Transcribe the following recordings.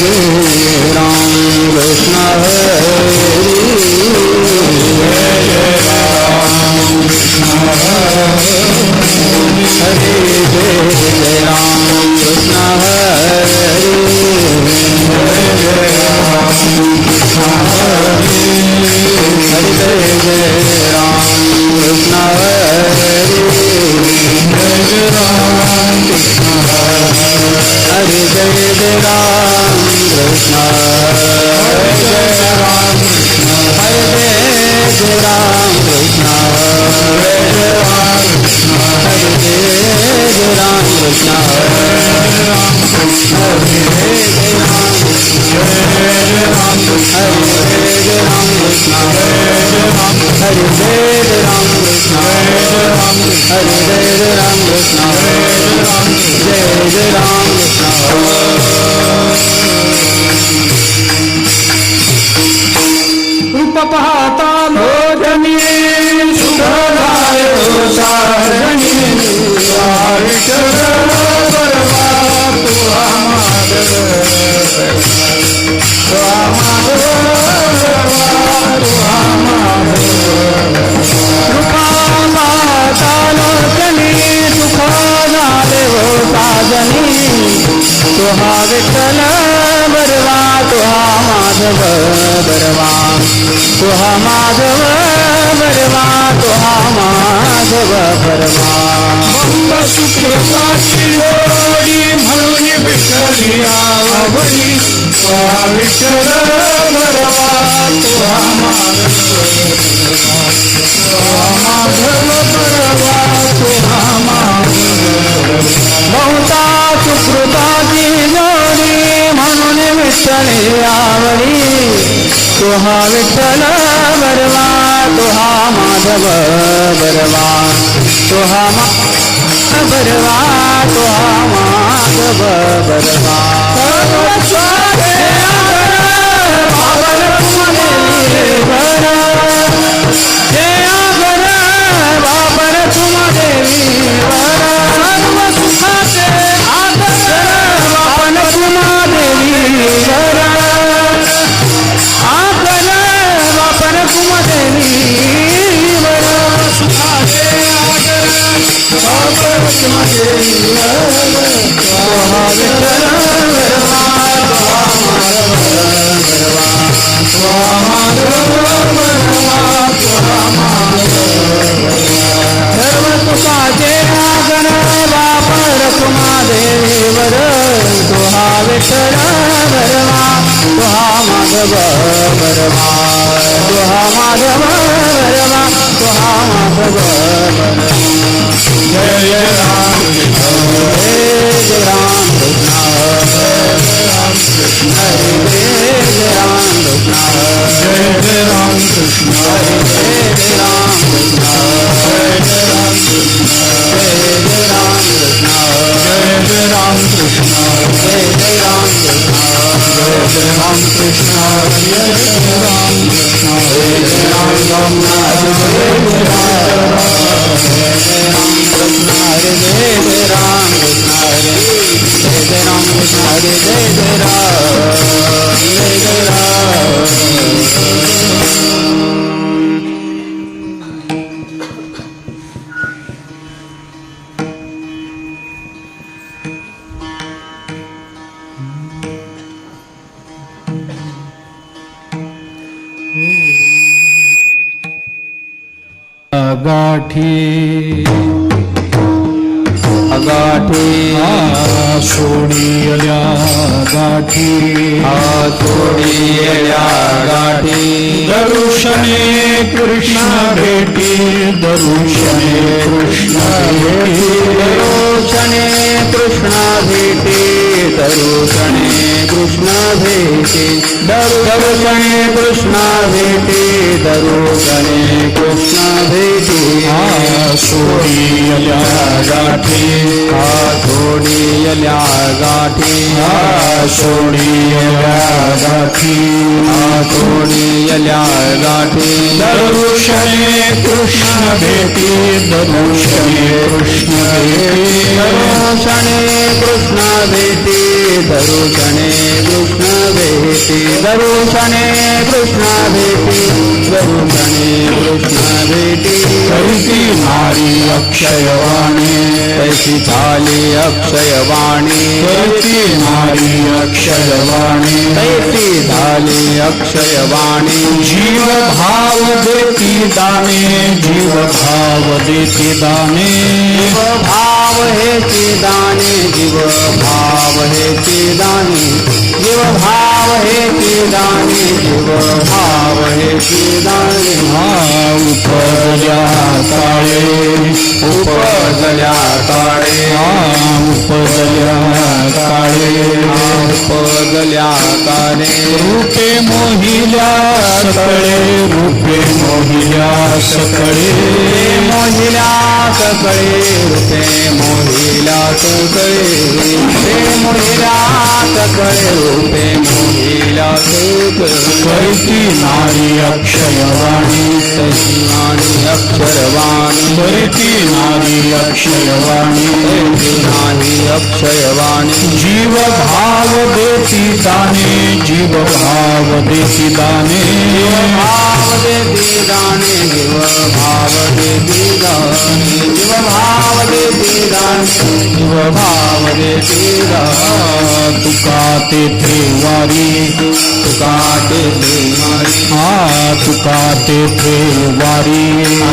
राम कृष्ण कृष्ण भेटी दरुषणे कृष्ण भेटी दर्शने कृष्ण भेटी दर्शने कृष्ण भेटी कैसी नारी अक्षयवाणी तैसी झाली अक्षयवाणी कैसी नारी अक्षयवाणी तैसी झाली अक्षयवाणी जीव भाव देती दाने जीव भाव देती दाने जीव भाव हेची दाने जीव भाव हेची दाने जीव भाव हेची दाने जीव भाव हेची दाने उपजल्या काळे उपजल्या काळे उपजल्या काळे उपजल्या काळे रूपे मोहिल्या सकळे रूपे मोहिल्या सकळे मोहिल्या सकळे रूपे मोहिल्या सकळे रूपे मोहिल्या सकळे रूपे मोहिल्या सकळे कैसी नारी अक्षयवाणी तैसी नारी अक्षरवाणी कैसी नारी अक्षयवाणी तैसी नारी अक्षयवाणी जीव भाव देती दाने जीव भाव देती दाने भाव देती दाने जीव भाव देती दाने जीव भाव देती दाने जीव भाव देती दाने तुका तेथे वारी तुका तेथे वारी तुका तेथे वारी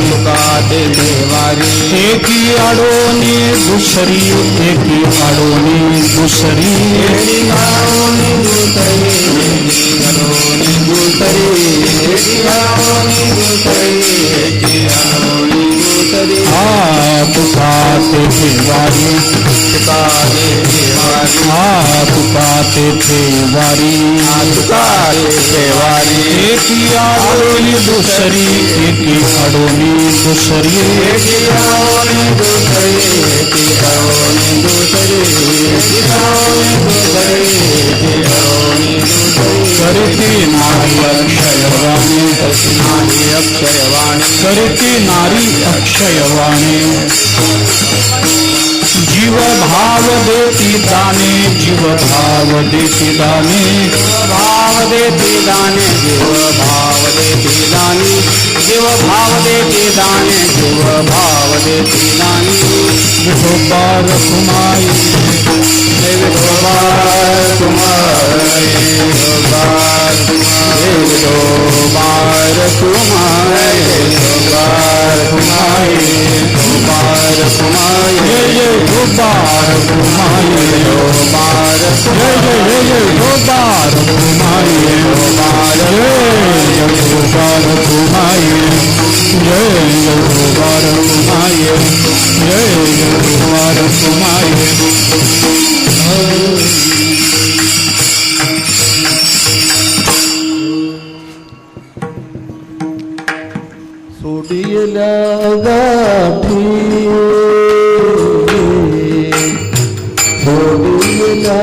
तुका तेथे वारी एकी आडोनी दुसरी एकी आडोनी दुसरी एकी घालोनी दुसरी एकी घालोनी दुसरी एकी घालोनी दुसरी एकी घालोनी दुसरी तुका तेथे वारी तुका तेथे वारी तुका तेथे वारी तुका तेथे वारी एकी आडोनी दुसरी एकी आडोनी दुसरी एकी घालोनी दुसरी एकी घालोनी दुसरी एकी घालोनी दुसरी एकी घालोनी दुसरी करती नारी अक्षयवाणी नारी अक्षयवाणी करती नारी अक्षयवाणी जीव भाव देती दाने जीव भाव देती दाने भाव देती दाने जीव भाव देती दाने जीव भाव देती दाने जीव भाव देती दाने विठोबार कुमाई विठोबार कुमारी विठोबार विठोबार कुमारी विठोबार कुमारी विठोबार कुमारी विठोबार कुमाई विठोबार विठोबार कुमाई विठोबार विठोबार कुमाई जय विठोबार कुमाई जय विठोबार कुमाई सोडियला गाठी सोडियला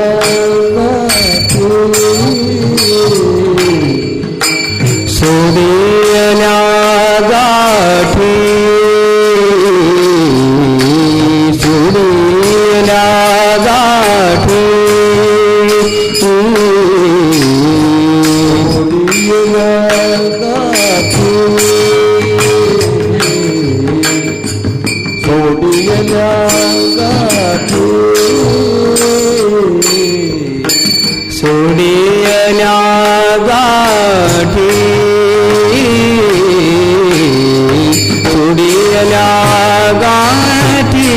गाठी सोडियला गाठी सोडियला गाठी सोडियला गाठी सोडियला गाठी सोडियला गाठी सोडियला गाठी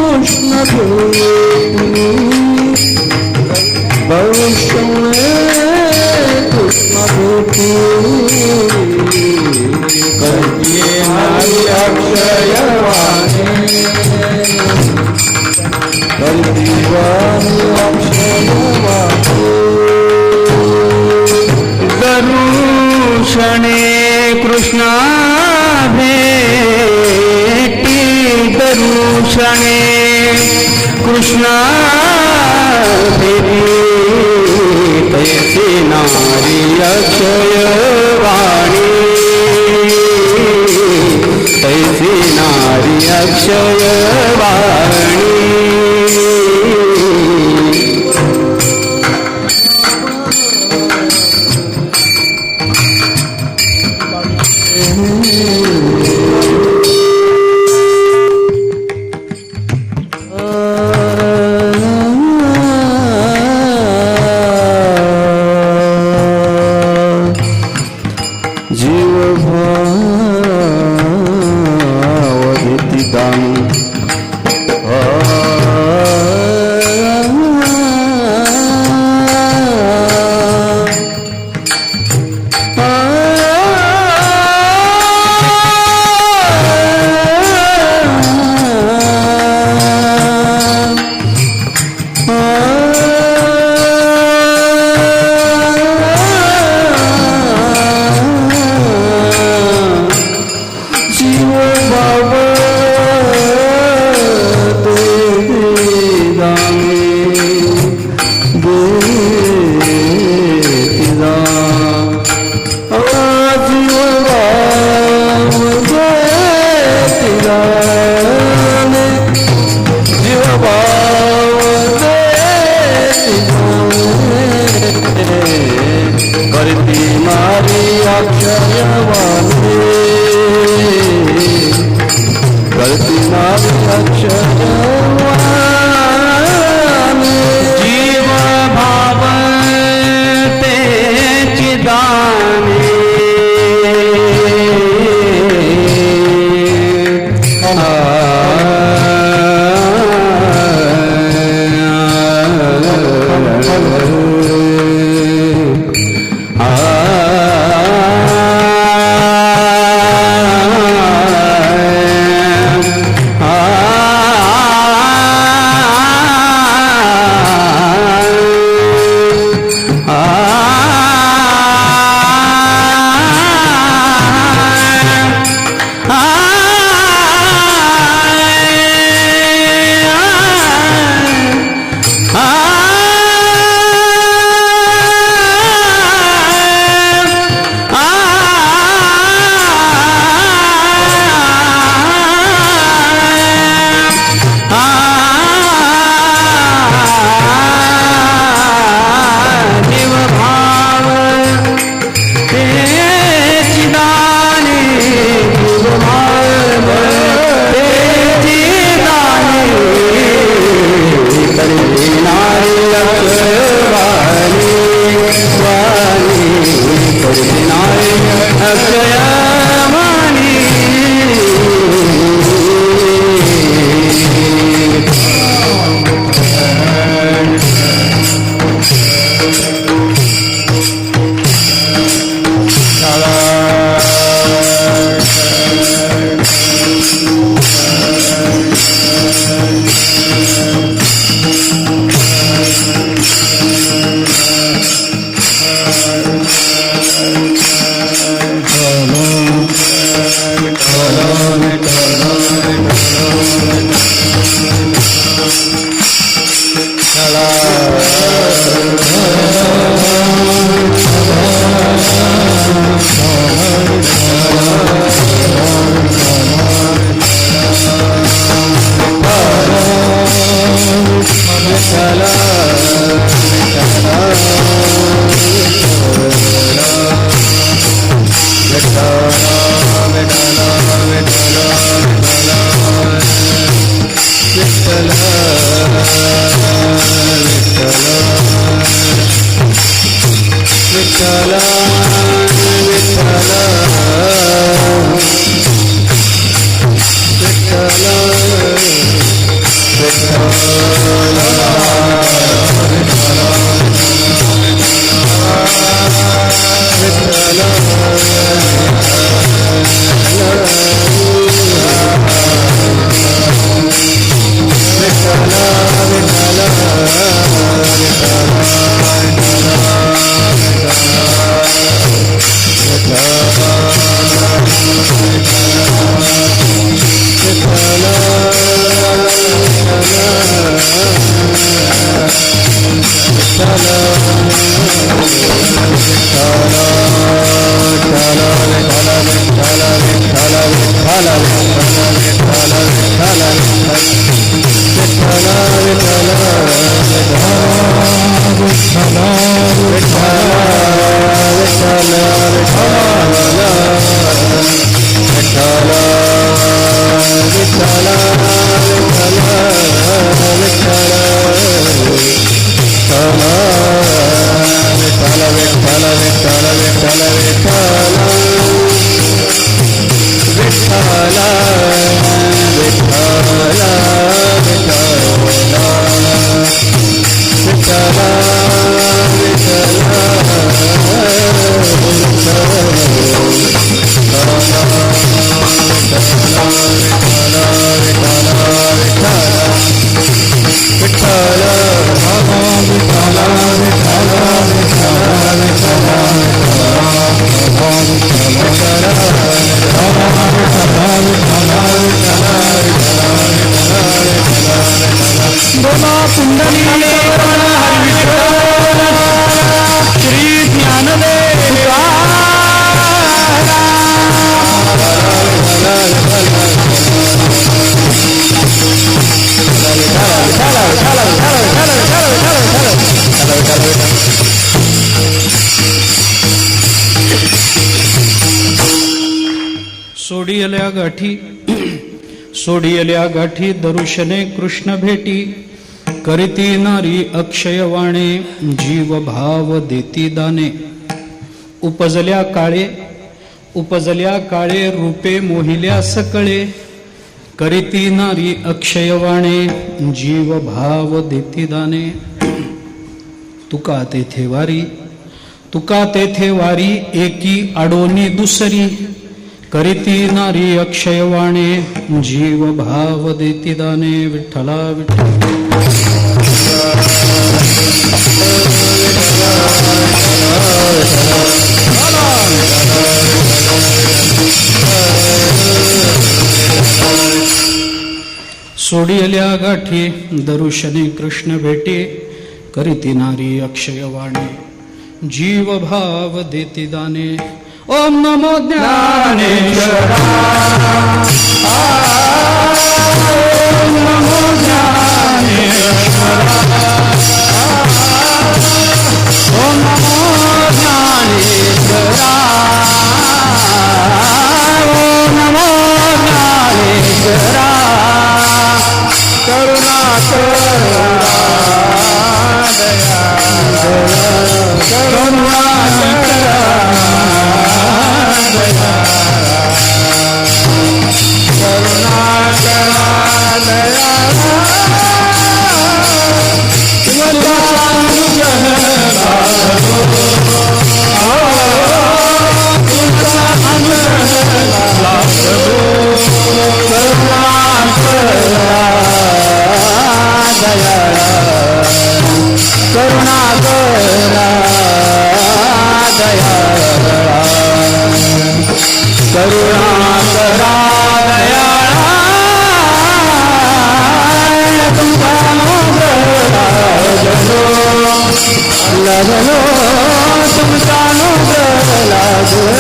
कृष्ण भविष्य कृष्ण भेटी करिए हरि अक्षयवाणी करिवाणी अक्षयवाणी दरुशने कृष्ण भेटी दरुशने कृष्ण भेटी तैसी नारी अक्षयवाणी तैसी नारी अक्षयवाणी सोडियल्या गाठी दरुशने कृष्ण भेटी करीती नारी अक्षयवाणे जीव भाव देती दाने उपजल्या काळे रूपे मोहिल्या सकळे करीती नारी अक्षयवाणे जीव भाव देती दाने. तुका तेथे वारी, तुका तेथे वारी, एकी आडोनी दुसरी. करीती नारी अक्षयवाणे जीव भाव देती दाने. विठ्ठला विठ्ठला. सोडियल्या गाठी दरुशनी कृष्ण भेटे. करीती नारी अक्षयवाणी जीव भाव देती दाने. ओम नमो ज्ञानेश्वरा. ओम नमो ज्ञानेश्वरा. ओम नमो ज्ञानेश्वरा. ओम नमो ज्ञानेश्वरा. करुणा करा दया करुणा करा दया करुणा करा दया. करुणा करा दया करुणा करा दया. तुमचा लागलो तुमचा लागलो.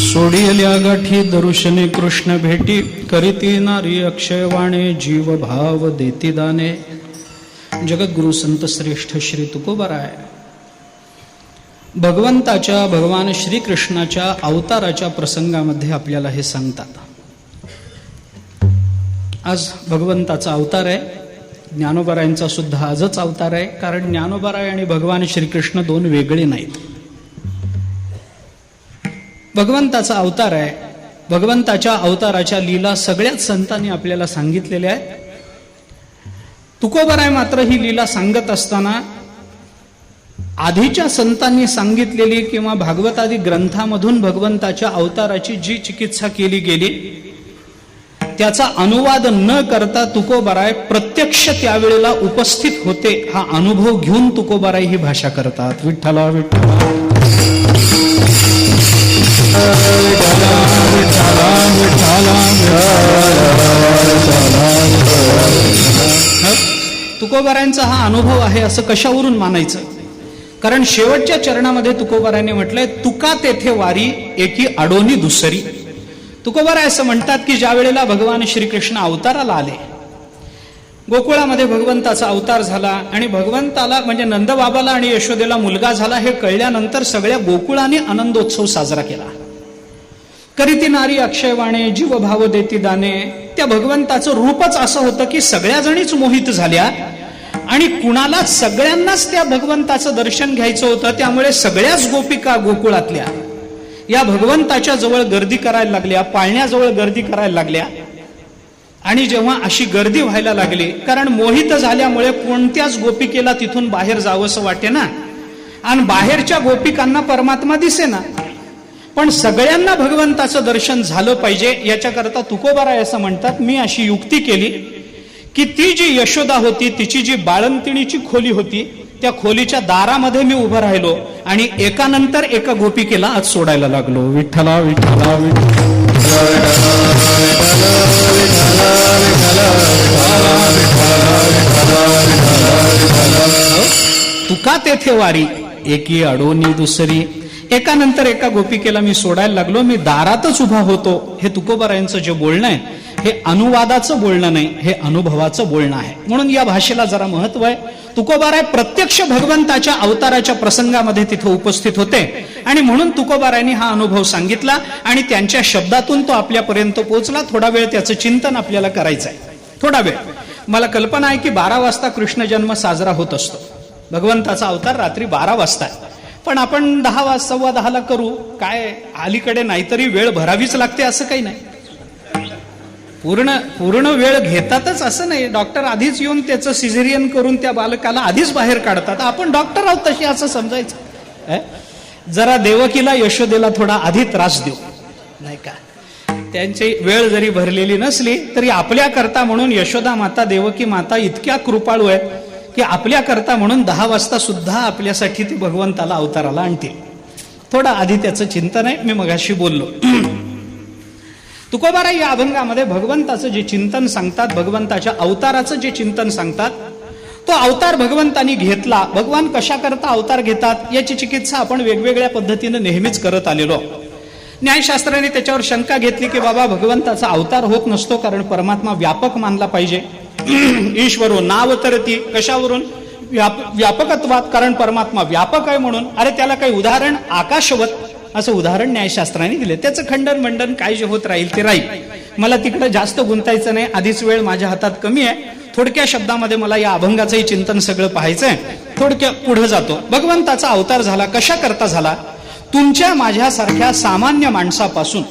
सोडियल्या गाठी दरुशने कृष्ण भेटी. करीती नारी अक्षयवाणे जीव भाव देती दाने. जगद्गुरु संत श्रेष्ठ श्री तुकोबाराय भगवंताच्या भगवान श्रीकृष्णाच्या अवताराच्या प्रसंगामध्ये आपल्याला हे सांगतात. आज भगवंताचा अवतार आहे. ज्ञानोबारायांचा सुद्धा आजच अवतार आहे. कारण ज्ञानोबाराय आणि भगवान श्रीकृष्ण दोन वेगळे नाहीत. भगवंताचा अवतार आहे. भगवंताच्या अवताराच्या लीला सगळ्याच संतांनी आपल्याला सांगितलेल्या आहेत. तुकोबाराय मात्र ही लीला सांगत असताना आधीच्या संतांनी सांगितलेली किंवा भागवतादी ग्रंथामधून भगवंताच्या अवताराची जी चिकित्सा केली गेली त्याचा अनुवाद न करता तुकोबाराय प्रत्यक्ष त्यावेळेला उपस्थित होते. हा अनुभव घेऊन तुकोबाराय ही भाषा करतात. विठ्ठला विठ्ठला. तुकोबारायांचा हा अनुभव आहे असं कशावरून मानायचं. कारण शेवटच्या चरणामध्ये तुकोबारायांनी म्हटलंय तुका तेथे वारी एकी आडोनी दुसरी. तुकोबाराय असं म्हणतात की ज्या वेळेला भगवान श्रीकृष्ण अवताराला आले, गोकुळामध्ये भगवंताचा अवतार झाला आणि भगवंताला म्हणजे नंदबाबाला आणि यशोदेला मुलगा झाला हे कळल्यानंतर सगळ्या गोकुळाने आनंदोत्सव साजरा केला. करीती नारी अक्षयवाणे जीव भाव देती दाने. त्या भगवंताचं रूपच असं होतं की सगळ्या जणीच मोहित झाल्या आणि कुणाला सगळ्यांनाच त्या भगवंताचं दर्शन घ्यायचं होतं. त्यामुळे सगळ्याच गोपिका गोकुळातल्या या भगवंताच्या जवळ गर्दी करायला लागल्या, पाळण्याजवळ गर्दी करायला लागल्या. आणि जेव्हा अशी गर्दी व्हायला लागली, कारण मोहित झाल्यामुळे कोणत्याच गोपिकेला तिथून बाहेर जावंसं वाटे ना, आणि बाहेरच्या गोपिकांना परमात्मा दिसेना, पण सगळ्यांना भगवंताचं दर्शन झालं पाहिजे याच्याकरता तुकोबाराय असं म्हणतात, मी अशी युक्ती केली की ती जी यशोदा होती तिची जी बाळंतिणीची खोली होती त्या खोलीच्या दारामध्ये मी उभं राहिलो आणि एकानंतर एका गोपिकेला आज सोडायला लागलो. विठ्ठला विठ्ठला तुका तेथे वारी एकी अडोनी दुसरी. एकानंतर एका गोपिकेला मी सोडायला लागलो. मी दारातच उभा होतो. हे तुकोबारायांचं जे बोलणं आहे हे अनुवादाचं बोलणं नाही, हे अनुभवाचं बोलणं आहे. म्हणून या भाषेला जरा महत्व आहे. तुकोबाराय प्रत्यक्ष भगवंताच्या अवताराच्या प्रसंगामध्ये तिथे उपस्थित होते आणि म्हणून तुकोबारायांनी हा अनुभव सांगितला आणि त्यांच्या शब्दातून तो आपल्यापर्यंत पोहोचला. थोडा वेळ त्याचं चिंतन आपल्याला करायचं आहे. थोडा वेळ. मला कल्पना आहे की 12 वाजता कृष्ण जन्म साजरा होत असतो. भगवंताचा अवतार रात्री 12 वाजता. पण आपण 10:15 करू काय, अलीकडे नाहीतरी वेळ भरावीच लागते असं काही नाही. पूर्ण वेळ घेतातच असं नाही. डॉक्टर आधीच येऊन त्याचं सिझेरियन करून त्या बालकाला आधीच बाहेर काढतात. आपण डॉक्टर आहोत तशी असं समजायचं. जरा देवकीला यशोदेला थोडा आधी त्रास देऊ नाही का. त्यांची वेळ जरी भरलेली नसली तरी आपल्या करता म्हणून यशोदा माता देवकी माता इतक्या कृपाळू आहेत की आपल्या करता म्हणून 10 वाजता सुद्धा आपल्यासाठी ते भगवंताला अवताराला आणतील. थोडा आधी त्याचं चिंतन आहे. मी मगाशी बोललो. तुकोबाराय या अभंगामध्ये भगवंताचं जे चिंतन सांगतात, भगवंताच्या अवताराचं जे चिंतन सांगतात, तो अवतार भगवंतानी घेतला. भगवान कशा करता अवतार घेतात याची चिकित्सा आपण वेगवेगळ्या पद्धतीने नेहमीच करत आलेलो. न्यायशास्त्राने त्याच्यावर शंका घेतली की बाबा भगवंताचा अवतार होत नसतो, कारण परमात्मा व्यापक मानला पाहिजे. ईश्वरो नावतरती, कशावरून? व्यापकत्वात, कारण परमात्मा व्यापक आहे म्हणून. अरे त्याला काही उदाहरण? आकाशवत असं उदाहरण न्यायशास्त्राने दिले. त्याचं खंडन मंडन काय जे होत राहील ते राहील. मला तिकडे जास्त गुंतायचं नाही. आधीच वेळ माझ्या हातात कमी आहे. थोडक्या शब्दामध्ये मला या अभंगाचंही चिंतन सगळं पाहायचंय. थोडक्या पुढे जातो. भगवंताचा अवतार झाला, कशा करता झाला? तुमच्या माझ्यासारख्या सामान्य माणसापासून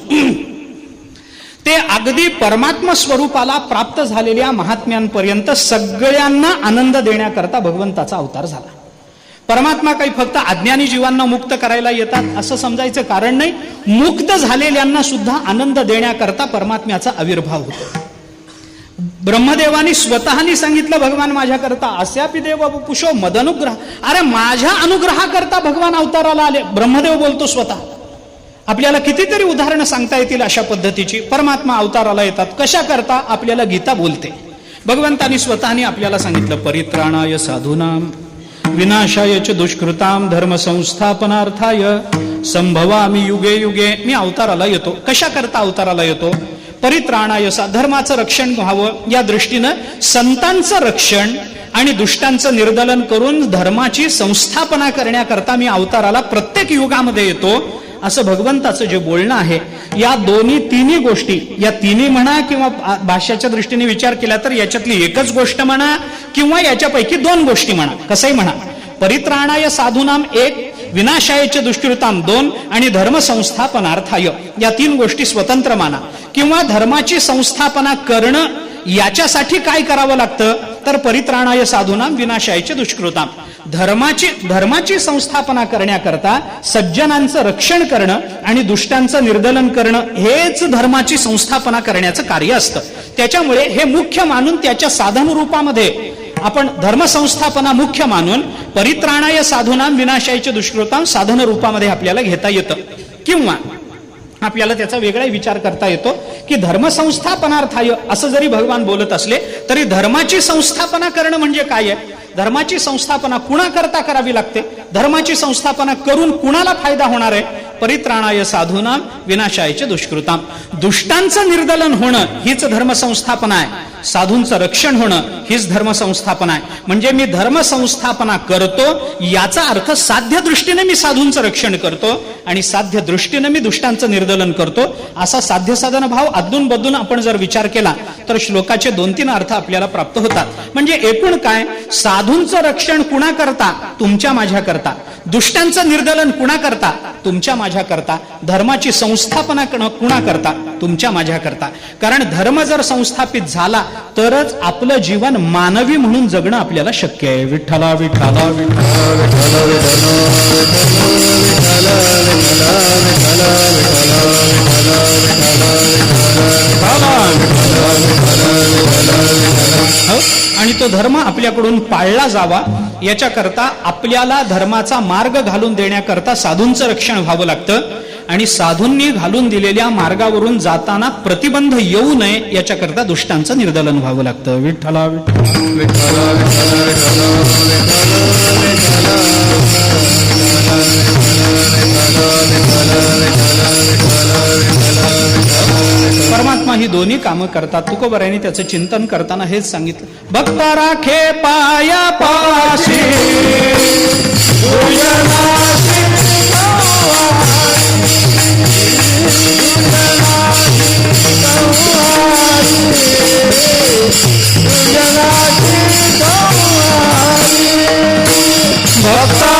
ते अगदी परमात्मा स्वरूपाला प्राप्त झालेल्या महात्म्यांपर्यंत सगळ्यांना आनंद देण्याकरता भगवंताचा अवतार झाला. परमात्मा काही फक्त अज्ञानी जीवांना मुक्त करायला येतात असं समजायचं कारण नाही. मुक्त झालेल्यांना सुद्धा आनंद देण्याकरता परमात्म्याचा आविर्भाव होतो. ब्रह्मदेवानी स्वतःनी सांगितलं भगवान माझ्या करता अस्यापि देव पुषो मदनुग्रह. अरे माझ्या अनुग्रहाकरता भगवान अवताराला आले. ब्रह्मदेव बोलतो स्वतः. आपल्याला कितीतरी उदाहरणं सांगता येतील अशा पद्धतीची. परमात्मा अवताराला येतात कशा करता? आपल्याला गीता बोलते. भगवंतानी स्वतःनी आपल्याला सांगितलं परित्राणाय साधूनाम विनाशाय च दुष्कृताम धर्म संस्थापनार्थाय संभवामि युगे युगे. मी अवताराला येतो. कशा करता अवताराला येतो? परित्राणाय, धर्माचं रक्षण व्हावं या दृष्टीनं संतांचं रक्षण आणि दुष्टांचं निर्दलन करून धर्माची संस्थापना करण्याकरता मी अवताराला प्रत्येक युगामध्ये येतो असं भगवंताचं जे बोलणं आहे. या तिन्ही गोष्टी, या तिन्ही म्हणा किंवा भाषेच्या दृष्टीने विचार केला तर याच्यातली एकच गोष्ट म्हणा किंवा याच्यापैकी 2 गोष्टी म्हणा, कसंही म्हणा. परित्राणाय साधूनाम 1, विनाशायच दुष्कृताम 2 आणि धर्म संस्थापनार्थाय या 3 गोष्टी स्वतंत्र माना. किंवा धर्माची संस्थापना करणं याच्यासाठी काय करावं लागतं तर परित्राणाय साधूनाम विनाशायच दुष्कृताम. धर्माची संस्थापना करण्याकरता सज्जनांचं रक्षण करणं आणि दुष्टांचं निर्दलन करणं हेच धर्माची संस्थापना करण्याचं कार्य असतं. त्याच्यामुळे हे मुख्य मानून त्याच्या साधन रूपामध्ये आपण धर्मसंस्थापना मुख्य मानून परित्राणाय साधूनाम विनाशायच दुष्कृताम साधन रूपामध्ये आपल्याला घेता येतं. किंवा आपल्याला त्याचा वेगळा विचार करता येतो की धर्मसंस्थापनार्थाय असं जरी भगवान बोलत असले तरी धर्माची संस्थापना करणं म्हणजे काय आहे? धर्माची संस्थापना कुणाकरता करावी लागते? धर्माची संस्थापना करून कुणाला फायदा होणार आहे? परित्राणाय साधूनाम विनाशायच दुष्कृताम. दुष्टांचं निर्दलन होणं हीच धर्मसंस्थापना आहे. साधूंचं रक्षण होणं हीच धर्मसंस्थापना आहे. म्हणजे मी धर्मसंस्थापना करतो याचा अर्थ साध्य दृष्टीने मी साधूंचं रक्षण करतो आणि साध्य दृष्टीने मी दुष्टांचं निर्दलन करतो. असा साध्य साधन भाव अदून बदून आपण जर विचार केला तर श्लोकाचे 2-3 अर्थ आपल्याला प्राप्त होतात. म्हणजे एकूण काय? साधूंचं रक्षण कुणा करता? तुमच्या माझ्या करता. दुष्टांचं निर्दलन कुणा करता? तुमच्या माझ्या करता. धर्माची संस्थापना कुणा करता? तुमच्या माझ्या करता. कारण धर्म जर संस्थापित झाला तरच आपलं जीवन मानवी म्हणून जगणं आपल्याला शक्य आहे. विठ्ठला विठ्ठला आणि तो धर्म आपल्याकडून पाळला जावा याच्याकरता आपल्याला धर्माचा मार्ग घालून देण्याकरता साधूंचं रक्षण व्हावं लागतं. आणि साधूंनी घालून दिलेल्या मार्गावरून जाताना प्रतिबंध येऊ नये याच्याकरता दुष्टांचं निर्दलन व्हावं लागतं. विठ्ठला परमात्मा ही दोन्ही कामं करतात. तुकोबारायांनी त्याचं चिंतन करताना हेच सांगितलं. भक्त राखे पाया पाशी भक्ता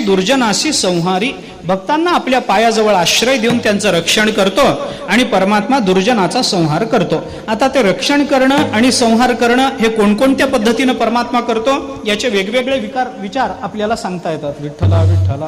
दुर्जनासी संहारी. भक्तांना आपल्या पायाजवळ आश्रय देऊन त्यांचं रक्षण करतो आणि परमात्मा दुर्जनाचा संहार करतो. आता ते रक्षण करणं आणि संहार करणं हे कोणकोणत्या पद्धतीनं परमात्मा करतो याचे वेगवेगळे विचार आपल्याला सांगता येतात. विठ्ठला विठ्ठला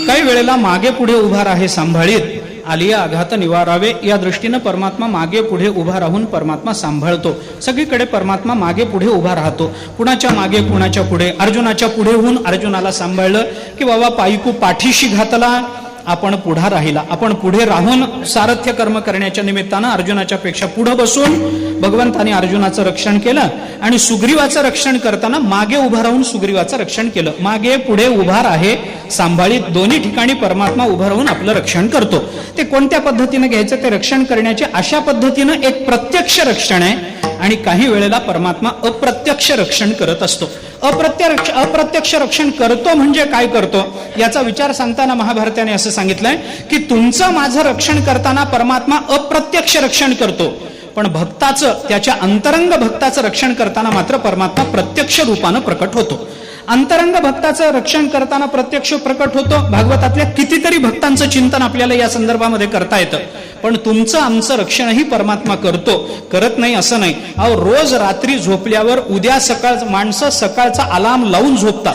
काही वेळेला मागे पुढे उभा राहे सांभाळीत, आलिया आघात निवारावे, या दृष्टीनं परमात्मा मागे पुढे उभा राहून परमात्मा सांभाळतो. सगळीकडे परमात्मा मागे पुढे उभा राहतो. कुणाच्या मागे कुणाच्या पुढे. अर्जुनाच्या पुढे होऊन अर्जुनाला सांभाळलं की बाबा पायकू पाठीशी घातला, आपण पुढा राहिला. आपण पुढे राहून सारथ्य कर्म करण्याच्या निमित्तानं अर्जुनाच्या पेक्षा पुढे बसून भगवंताने अर्जुनाचं रक्षण केलं आणि सुग्रीवाचं रक्षण करताना मागे उभा राहून सुग्रीवाचं रक्षण केलं. मागे पुढे उभा आहे सांभाळीत, दोन्ही ठिकाणी परमात्मा उभं राहून आपलं रक्षण करतो. ते कोणत्या पद्धतीनं घ्यायचं ते रक्षण करण्याचे, अशा पद्धतीनं एक प्रत्यक्ष रक्षण आहे आणि काही वेळेला परमात्मा अप्रत्यक्ष रक्षण करत असतो. अप्रत्यक्ष रक्षण करतो म्हणजे काय करतो याचा विचार सांगताना महाभारताने असं सांगितलंय की तुमचं माझं रक्षण करताना परमात्मा अप्रत्यक्ष रक्षण करतो, पण भक्ताचं, त्याच्या अंतरंग भक्ताचं रक्षण करताना मात्र परमात्मा प्रत्यक्ष रूपानं प्रकट होतो. अंतरंग भक्ताचं रक्षण करताना प्रत्यक्ष प्रकट होतो. भागवतातल्या कितीतरी भक्तांचं चिंतन आपल्याला या संदर्भामध्ये करता येतं. पण तुमचं आमचं रक्षणही परमात्मा करतो, करत नाही असं नाही. अहो, रोज रात्री झोपल्यावर उद्या सकाळ माणसं सकाळचा अलार्म लावून झोपतात.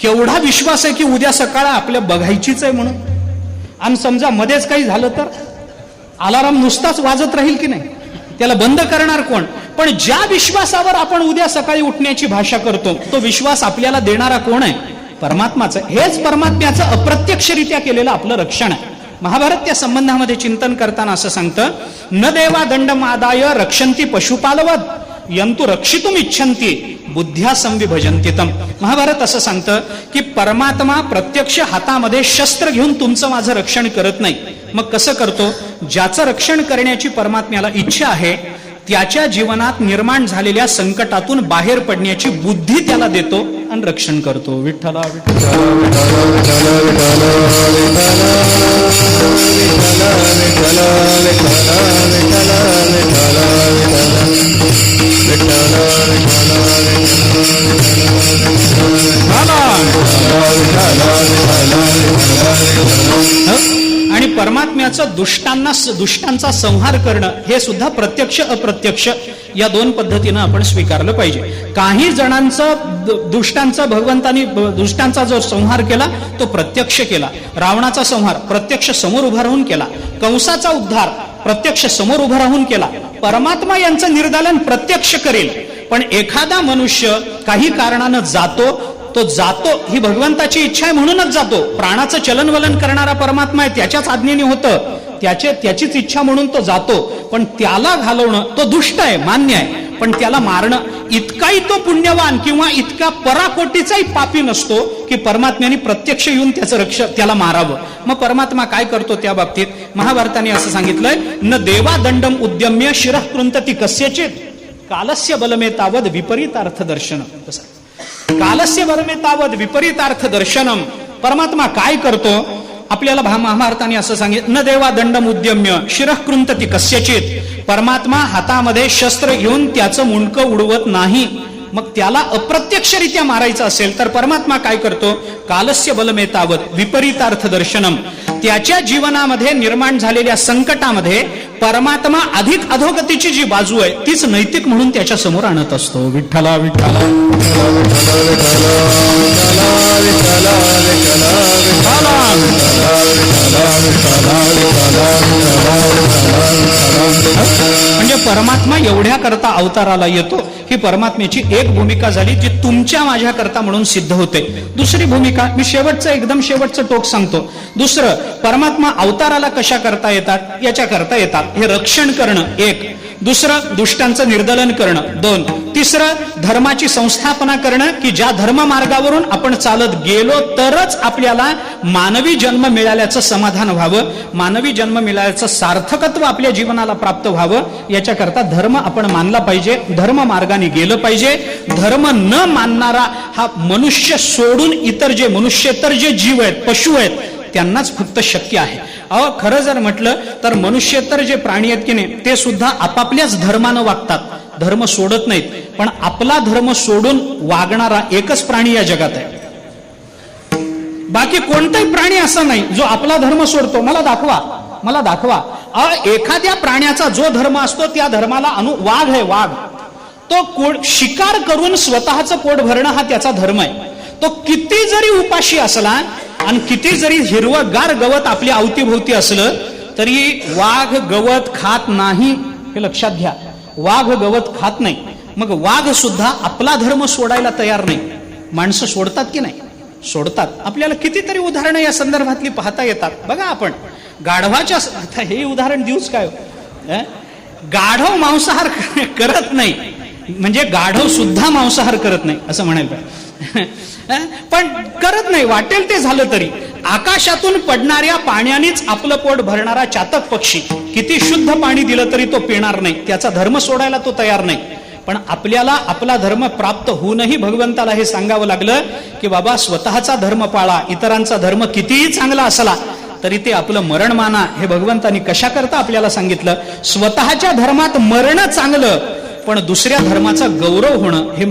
केवढा विश्वास आहे की उद्या सकाळ आपल्या बघायचीच आहे म्हणून. आणि समजा मध्येच काही झालं तर अलार्म नुसताच वाजत राहील की नाही, त्याला बंद करणार कोण? पण ज्या विश्वासावर आपण उद्या सकाळी उठण्याची भाषा करतो तो विश्वास आपल्याला देणारा कोण आहे? परमात्माचं. हेच परमात्म्याचं अप्रत्यक्षरित्या केलेलं आपलं रक्षण आहे. महाभारत त्या संबंधामध्ये चिंतन करताना असं सांगतं, न देवा दंडमादाय रक्षंती पशुपालवद यंतु रक्षितुम इच्छन्ति बुद्ध्या संविभजन्ति तम. महाभारत असं सांगतं की परमात्मा प्रत्यक्ष हातामध्ये शस्त्र घेऊन तुमचं माझं रक्षण करत नाही. मग कसं करतो? ज्याचं रक्षण करण्याची परमात्म्याला इच्छा आहे त्याच्या जीवनात निर्माण झालेल्या संकटातून बाहेर पडण्याची बुद्धी त्याला देतो आणि रक्षण करतो. विठ्ठला आणि परमात्म्याचं दुष्टांचा संहार करणं हे सुद्धा प्रत्यक्ष अप्रत्यक्ष या दोन पद्धतीनं आपण स्वीकारलं पाहिजे. काही जणांचं दुष्टांचा जो संहार केला तो प्रत्यक्ष केला. रावणाचा संहार प्रत्यक्ष समोर उभा राहून केला. कंसाचा उद्धार प्रत्यक्ष समोर उभा राहून केला. परमात्मा यांचं निर्दालन प्रत्यक्ष करेल. पण एखादा मनुष्य काही कारणानं तो जातो, ही भगवंताची इच्छा आहे म्हणूनच जातो. प्राणाचं चलनवलन करणारा परमात्मा आहे, त्याच्याच आज्ञेने होतं, त्याचीच इच्छा म्हणून तो जातो. पण त्याला घालवणं तो दुष्ट आहे, मान्य आहे. पण त्याला मारणं इतकाही तो पुण्यवान किंवा इतका पराकोटीचाही पापी नसतो की परमात्म्याने प्रत्यक्ष येऊन त्याला मारावं. मग परमात्मा काय करतो त्या बाबतीत? महाभारताने असं सांगितलंय, न देवा दंडम उद्यम्य शिरः कृंतती कस्यचित कालस्य बलमेतावद विपरीतार्थ दर्शन. कालस्य बलमेतावद विपरीतार्थ दर्शनम. परमात्मा काय करतो? आपल्याला महाभारताने असं सांगितलं, न देवा दंडम उद्यम्य शिरः कृंतती कस्यचित. परमात्मा हातामध्ये शस्त्र घेऊन त्याचं मुंडकं उडवत नाही. मग त्याला अप्रत्यक्षरित्या मारायचं असेल तर परमात्मा काय करतो? कालस्य बलमेतावद विपरीतार्थ दर्शनम. त्याच्या जीवनामध्ये निर्माण झालेल्या संकटामध्ये परमात्मा अधिक अधोगतीची जी बाजू आहे तीच नैतिक म्हणून त्याच्या समोर आणत असतो. विठ्ठला विठ्ठला म्हणजे परमात्मा एवढ्या करता अवताराला येतो. ही परमात्म्याची एक भूमिका झाली जी तुमच्या माझ्या करता म्हणून सिद्ध होते. दुसरी भूमिका मी एकदम शेवटचं टोक सांगतो. दुसरं, परमात्मा अवताराला कशा करता येतात? याच्या करता येतात. हे रक्षण करणं एक. दुसरं, दुष्टांचं निर्दलन करणं दोन. तिसरं, धर्माची संस्थापना करणं की ज्या धर्म मार्गावरून आपण चालत गेलो तरच आपल्याला मानवी जन्म मिळाल्याचं समाधान व्हावं, मानवी जन्म मिळाल्याचं सार्थकत्व आपल्या जीवनाला प्राप्त व्हावं. याच्याकरता धर्म आपण मानला पाहिजे, धर्म मार्गाने गेलं पाहिजे. धर्म न मानणारा हा मनुष्य सोडून इतर जे मनुष्येतर जे जीव आहेत, पशु आहेत, त्यांनाच फक्त शक्य आहे. अहो खरं जर म्हटलं तर मनुष्यतर जे प्राणी आहेत की नाही ते सुद्धा आपापल्याच धर्मानं वागतात, धर्म सोडत नाहीत. पण आपला धर्म सोडून वागणारा एकच प्राणी या जगात आहे. बाकी कोणताही प्राणी असा नाही जो आपला धर्म सोडतो. मला दाखवा. एखाद्या प्राण्याचा जो धर्म असतो त्या धर्माला वाघ आहे, वाघ. तो शिकार करून स्वतःचं पोट भरणं हा त्याचा धर्म आहे. तो किती जरी उपाशी असला आणि किती जरी हिरवगार गवत आपल्या अवतीभोवती असलं तरी वाघ गवत खात नाही, हे लक्षात घ्या. वाघ गवत खात नाही. मग वाघ सुद्धा आपला धर्म सोडायला तयार नाही. माणसं सोडतात की नाही? सोडतात. आपल्याला कितीतरी उदाहरणं या संदर्भातली पाहता येतात. बघा आपण गाढवाच्या, हे उदाहरण देऊच काय, गाढव मांसाहार करत नाही म्हणजे गाढव सुद्धा मांसाहार करत नाही असं म्हणायला पाहिजे. पण करत नाही, वाटेल ते झालं तरी. आकाशातून पडणाऱ्या पाण्यानेच आपलं पोट भरणारा चातक पक्षी किती शुद्ध पाणी दिलं तरी तो पिणार नाही, त्याचा धर्म सोडायला तो तयार नाही. पण आपल्याला आपला धर्म प्राप्त होऊनही भगवंताला हे सांगावं लागलं की बाबा स्वतःचा धर्म पाळा, इतरांचा धर्म कितीही चांगला असला तरी ते आपलं मरण माना. हे भगवंतानी कशा करता आपल्याला सांगितलं? स्वतःच्या धर्मात मरण चांगलं, पण दुसऱ्या धर्माचा गौरव होणं, हे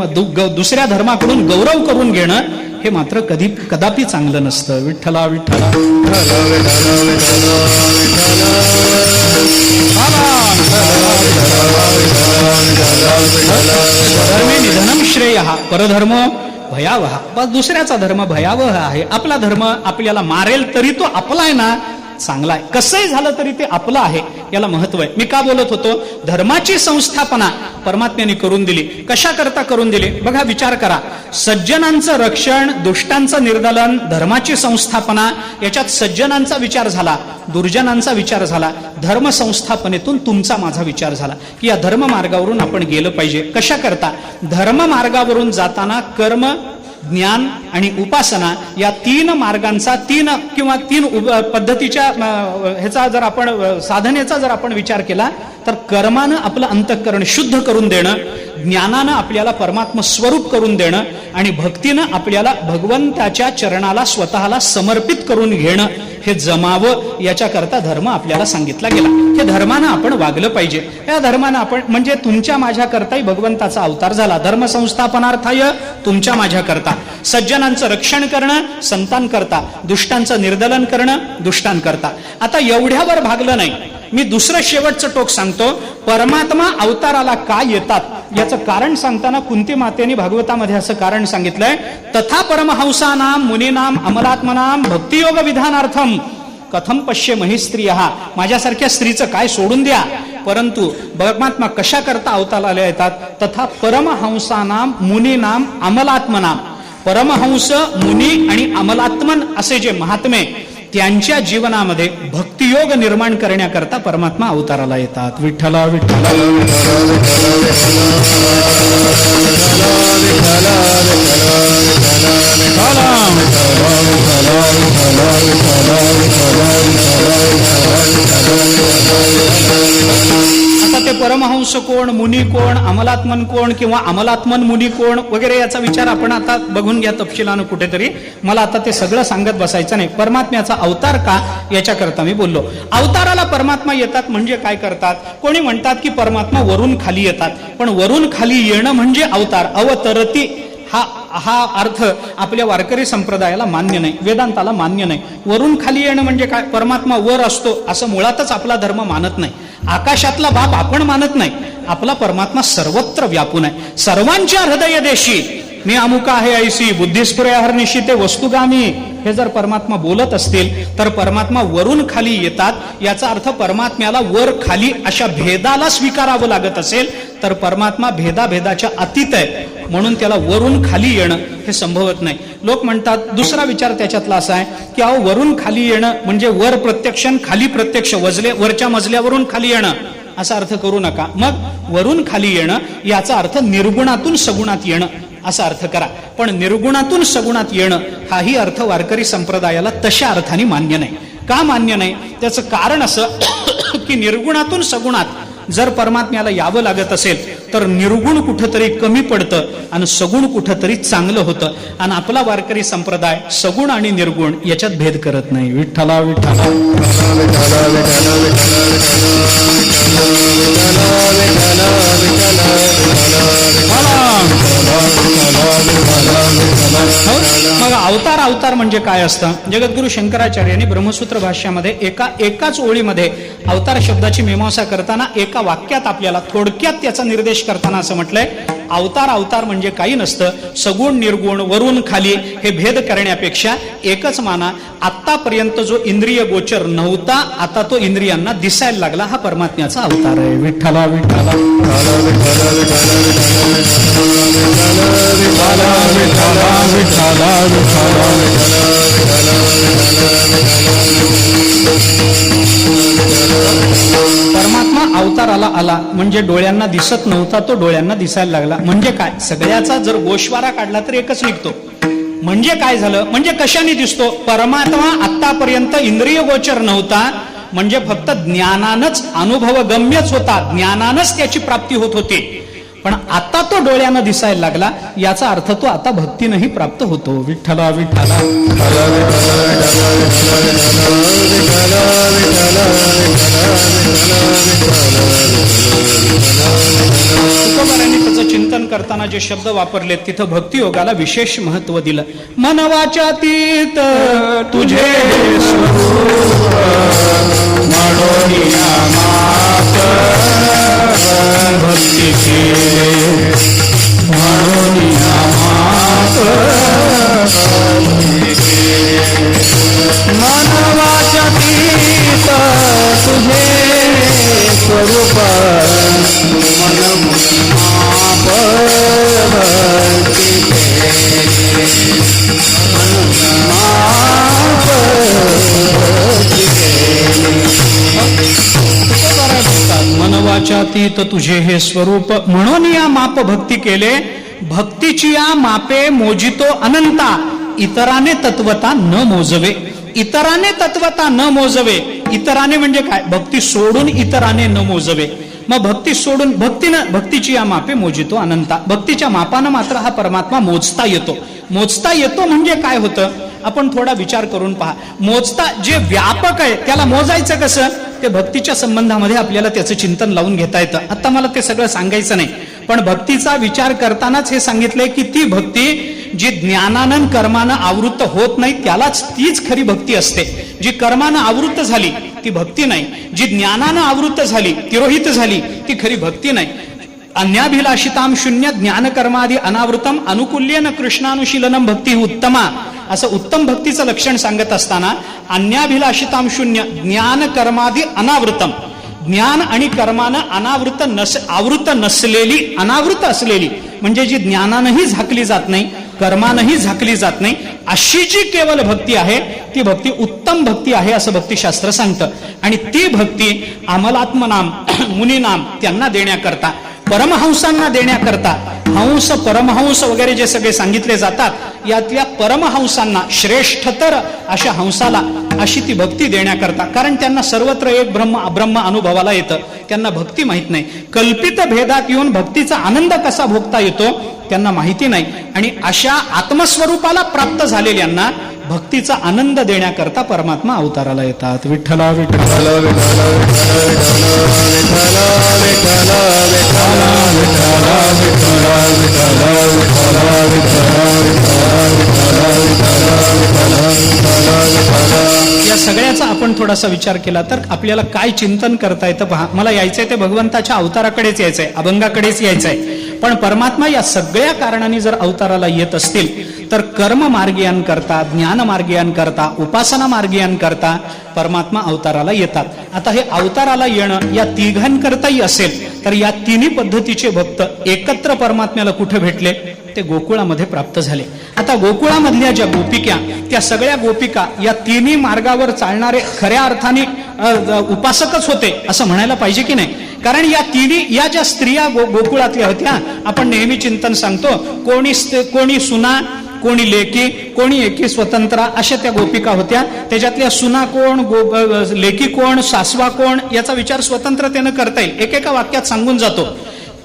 दुसऱ्या धर्माकडून गौरव करून घेणं हे मात्र कदापि चांगलं नसतं. विठ्ठला विठ्ठला धर्मे निधनम श्रेय, परधर्म भयावह. बस दुसऱ्याचा धर्म भयावह आहे. आपला धर्म आपल्याला मारेल तरी तो आपला आहे ना, चांगला आहे. कसंही झालं तरी ते आपलं आहे, याला महत्व आहे. मी का बोलत होतो? धर्माची संस्थापना परमात्म्याने करून दिली. कशा करता करून दिली? बघा, विचार करा. सज्जनांचं रक्षण, दुष्टांचं निर्दालन, धर्माची संस्थापना, याच्यात सज्जनांचा विचार झाला, दुर्जनांचा विचार झाला. धर्म संस्थापनेतून तुमचा माझा विचार झाला की या धर्म मार्गावरून आपण गेलं पाहिजे. कशा करता? धर्म मार्गावरून जाताना कर्म, ज्ञान आणि उपासना या तीन मार्गांचा, तीन पद्धतीच्या ह्याचा जर आपण साधनेचा जर आपण विचार केला तर कर्मानं आपलं अंतःकरण शुद्ध करून देणं, ज्ञानानं आपल्याला परमात्मा स्वरूप करून देणं आणि भक्तीनं आपल्याला भगवंताच्या चरणाला स्वतःला समर्पित करून घेणं हे जमावं, याच्याकरता धर्म आपल्याला सांगितला गेला. हे धर्मानं आपण वागलं पाहिजे. या धर्मानं आपण म्हणजे तुमच्या माझ्या करताही भगवंताचा अवतार झाला. धर्म संस्थापनार्थाय तुमच्या माझ्या करता, सज्जनांचं रक्षण करणं संतांकरता, दुष्टांचं निर्दलन करणं दुष्टांकरता. आता एवढ्यावर भागलं नाही. मी दुसरं शेवटचं टोक सांगतो. परमात्मा अवताराला का येतात याचं कारण सांगताना कुंती मातेने भागवतामध्ये असं कारण सांगितलंय. तथा परमहंसानाम मुनीनाम अमलात्मनाम भक्तियोग विधानार्थम कथम पश्य महिस्त्रियः. माझ्यासारख्या स्त्रीचं काय सोडून द्या, परंतु परमात्मा कशा करता अवताराला येतात? तथा परमहंसानाम मुनीनाम अमलात्मनाम. परमहंस, मुनी आणि अमलात्मन असे जे महात्मे, त्यांच्या जीवनामध्ये भक्तियोग निर्माण करण्याकरता परमात्मा अवताराला येतात. विठ्ठला विठ्ठला आता ते परमहंस कोण, मुनी कोण, अमलात्मन कोण किंवा अमलात्मन मुनी कोण वगैरे याचा विचार आपण आता बघून घ्या तपशिलानं कुठेतरी. मला आता ते सगळं सांगत बसायचं नाही. परमात्म्याचा अवतार का याच्याकरता मी बोललो. अवताराला परमात्मा येतात म्हणजे काय करतात? कोणी म्हणतात की परमात्मा वरून खाली येतात, पण वरून खाली येणं म्हणजे अवतार. अवतरती हा अर्थ आपल्या वारकरी संप्रदायाला मान्य नाही, वेदांताला मान्य नाही. वरून खाली येणं म्हणजे काय? परमात्मा वर असतो असं मुळातच आपला धर्म मानत नाही. आकाशातला बाप आपण मानत नाही. आपला परमात्मा सर्वत्र व्यापून आहे. सर्वांच्या हृदय देशी मी अमुक आहे ऐसी बुद्धिस्फुरे हरनिशी ते वस्तुगामी, हे जर परमात्मा बोलत असतील तर परमात्मा वरून खाली येतात. याचा अर्थ परमात्म्याला वर खाली अशा भेदाला स्वीकारावं लागत असेल तर परमात्मा भेदाभेदाच्या अतीत आहे, म्हणून त्याला वरून खाली येणं हे संभवत नाही. लोक म्हणतात, दुसरा विचार त्याच्यातला असा आहे की अहो वरून खाली येणं म्हणजे वर प्रत्यक्ष, खाली प्रत्यक्ष, वरच्या मजल्यावरून खाली येणं असा अर्थ करू नका. मग वरून खाली येणं याचा अर्थ निर्गुणातून सगुणात येणं असा अर्थ करा. पण निर्गुणातून सगुणात येणं हाही अर्थ वारकरी संप्रदायाला तशा अर्थाने मान्य नाही. का मान्य नाही? त्याचं कारण असं की निर्गुणातून सगुणात जर परमात्म्याला यावं लागत असेल तर निर्गुण कुठंतरी कमी पडतं आणि सगुण कुठंतरी चांगलं होतं. आणि आपला वारकरी संप्रदाय सगुण आणि निर्गुण याच्यात भेद करत नाही. विठ्ठला विठ्ठला मग अवतार अवतार म्हणजे काय असतं? जगद्गुरु शंकराचार्यांनी ब्रह्मसूत्र भाष्यामध्ये एकाच ओळीमध्ये अवतार शब्दाची मीमांसा करताना एका वाक्यात आपल्याला थोडक्यात त्याचा निर्देश करताना असं म्हटलंय, अवतार अवतार म्हणजे काही नसतं, सगुण निर्गुण वरून खाली हे भेद करण्यापेक्षा एकच माना, आतापर्यंत जो इंद्रिय गोचर नव्हता आता तो इंद्रियांना दिसायला लागला, हा परमात्म्याचा अवतार आहे. विठ्ठला विठ्ठला परमात्मा अवताराला आला म्हणजे डोळ्यांना दिसत नव्हता तो डोळ्यांना दिसायला लागला. म्हणजे काय? सगळ्याचा जर गोषवारा काढला तर एकच निघतो. म्हणजे काय झालं? म्हणजे कशाने दिसतो? परमात्मा आतापर्यंत इंद्रिय गोचर नव्हता म्हणजे फक्त ज्ञानानंच अनुभवगम्यच होता, ज्ञानानंच त्याची प्राप्ती होत होती. पण आता तो डोळ्यानं दिसायला लागला, याचा अर्थ तो आता भक्तीनंही प्राप्त होतो. विठ्ठला विठ्ठला तुकोबारांनी त्याचं चिंतन करताना जे शब्द वापरले तिथं भक्तियोगाला विशेष महत्व दिलं. मन वाचातीत तुझे स्वरूप माडोनिया माप भक्ती केले माडोनिया माप मन वाचातीत तुझे स्वरूप मन माप भक्ती केले मनवाचातीत तुझे हे स्वरूप म्हणून या माप भक्ती केले, भक्तीची या मापे मोजितो अनंता, इतराने तत्वता न मोजवे. इतराने तत्वता न मोजवे, इतराने म्हणजे काय? भक्ती सोडून इतराने न मोजवे. मग भक्ती सोडून भक्तीची या मापे मोजितो अनंता, भक्तीच्या मापानं मात्र हा परमात्मा मोजता येतो. मोजता येतो म्हणजे काय होतं? आपण थोडा विचार करून पहा. मोजता जे व्यापक आहे त्याला मोजायचं कसं? ते भक्तीच्या संबंधामध्ये आपल्याला त्याचं चिंतन लावून घेता येतं. आता मला ते सगळं सांगायचं नाही, पण भक्तीचा विचार करतानाच हे सांगितलंय की ती भक्ती जी ज्ञानानं कर्मानं आवृत्त होत नाही त्यालाच तीच खरी भक्ती असते. जी कर्मानं आवृत्त झाली ती भक्ती नाही, जी ज्ञानानं आवृत्त झाली तिरोहित झाली ती खरी भक्ती नाही. अन्याभिलाषिताम शून्य ज्ञान कर्मादि अनावृतम अनुकूल्यन कृष्णानुशीलनम भक्ती उत्तमा, असं उत्तम भक्तीचं लक्षण सांगत असताना अन्याभिलाषिताम शून्य ज्ञान कर्मादि अनावृतम, ज्ञान आणि कर्मानं आवृत्त नसलेली, अनावृत असलेली म्हणजे जी ज्ञानानंही झाकली जात नाही कर्मानंही झाकली जात नाही अशी जी केवळ भक्ती आहे ती भक्ती उत्तम भक्ती आहे असं भक्तिशास्त्र सांगतं. आणि ती भक्ती अमलात्मनाम मुनीनाम त्यांना देण्याकरता, परमहंसांना देण्याकरता, हंस परमहंस वगैरे जे सगळे सांगितले जातात यातल्या परमहंसांना श्रेष्ठतर अशा हंसाला अशी ती भक्ती देण्याकरता, कारण त्यांना सर्वत्र एक ब्रह्म अनुभवाला येतं, त्यांना भक्ती माहित नाही. कल्पित भेदात येऊन भक्तीचा आनंद कसा भोगता येतो त्यांना माहिती नाही. आणि अशा आत्मस्वरूपाला प्राप्त झालेल्यांना भक्तीचा आनंद देण्याकरता परमात्मा अवताराला येतात. विठ्ठला विठ्ठला विठ्ठला या सगळ्याचा आपण थोडासा विचार केला तर आपल्याला काय चिंतन करता येतं पहा. मला यायचंय ते भगवंताच्या अवताराकडेच यायचंय, अभंगाकडेच यायचंय. पण परमात्मा या सगळ्या कारणांनी जर अवताराला येत असतील तर कर्म मार्गियांकरता, ज्ञान मार्गियांकरता, उपासना मार्गियांकरता परमात्मा अवताराला येतात. आता हे अवताराला येणं या तिघांकरताही असेल तर या तिन्ही पद्धतीचे भक्त एकत्र परमात्म्याला कुठे भेटले? ते गोकुळामध्ये प्राप्त झाले. आता गोकुळामधल्या ज्या गोपिका, त्या सगळ्या गोपिका या तिन्ही मार्गावर चालणारे खऱ्या अर्थाने उपासकच होते असं म्हणायला पाहिजे की नाही? कारण या तिन्ही या ज्या स्त्रिया गोकुळातल्या होत्या, आपण नेहमी चिंतन सांगतो, कोणी सुना, कोणी लेकी, कोणी एकी स्वतंत्रा, अशा त्या गोपिका होत्या. त्याच्यातल्या सुना कोण, लेकी कोण, सासवा कोण, याचा विचार स्वतंत्रतेनं करता येईल. एकेका वाक्यात सांगून जातो.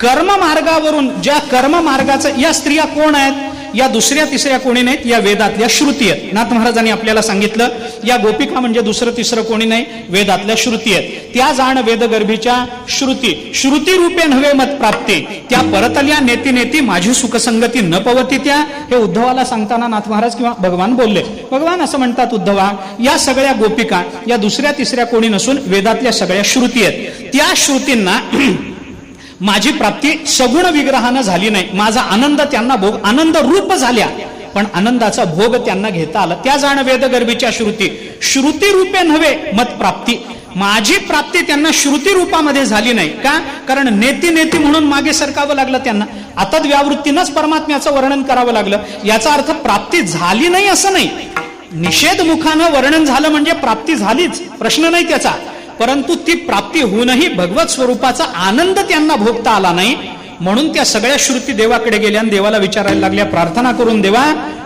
कर्म मार्गावरून, ज्या कर्म मार्गाचं, या स्त्रिया कोण आहेत? या दुसऱ्या तिसऱ्या कोणी नाहीत, या वेदातल्या श्रुती आहेत. नाथ महाराजांनी आपल्याला सांगितलं या गोपिका म्हणजे दुसरं तिसरं कोणी नाही, वेदातल्या श्रुती आहेत. त्या जाण वेदगर्भीच्या श्रुती, श्रुती रूपे नव्हे मत प्राप्ती, त्या परतल्या नेती नेती माझी सुखसंगती न पवती त्या. हे उद्धवाला सांगताना नाथ महाराज किंवा भगवान बोलले. भगवान असं म्हणतात, उद्धवा, या सगळ्या गोपिका या दुसऱ्या तिसऱ्या कोणी नसून वेदातल्या सगळ्या श्रुती आहेत. त्या श्रुतींना माझी प्राप्ती सगुण विग्रहानं झाली नाही. माझा आनंद त्यांना भोग, आनंद रूप झाल्या, पण आनंदाचा भोग त्यांना घेता आला. त्या जाण वेदगर्भीच्या श्रुती, श्रुती रूपे नव्हे मत प्राप्ती, माझी प्राप्ती त्यांना श्रुती रूपामध्ये झाली नाही. का? कारण नेती नेती म्हणून मागे सरकावं लागलं त्यांना. आतद व्यावृत्तीनंच परमात्म्याचं वर्णन करावं लागलं. याचा अर्थ प्राप्ती झाली नाही असं नाही. निषेध मुखानं वर्णन झालं म्हणजे प्राप्ती झालीच, प्रश्न नाही त्याचा. परंतु ती प्राप्ती होऊनही भगवत स्वरूपाचा आनंद त्यांना भोगता आला नाही. म्हणून त्या सगळ्या श्रुती देवाकडे गेल्या आणि देवाला विचारायला लागल्या, प्रार्थना करून, देवा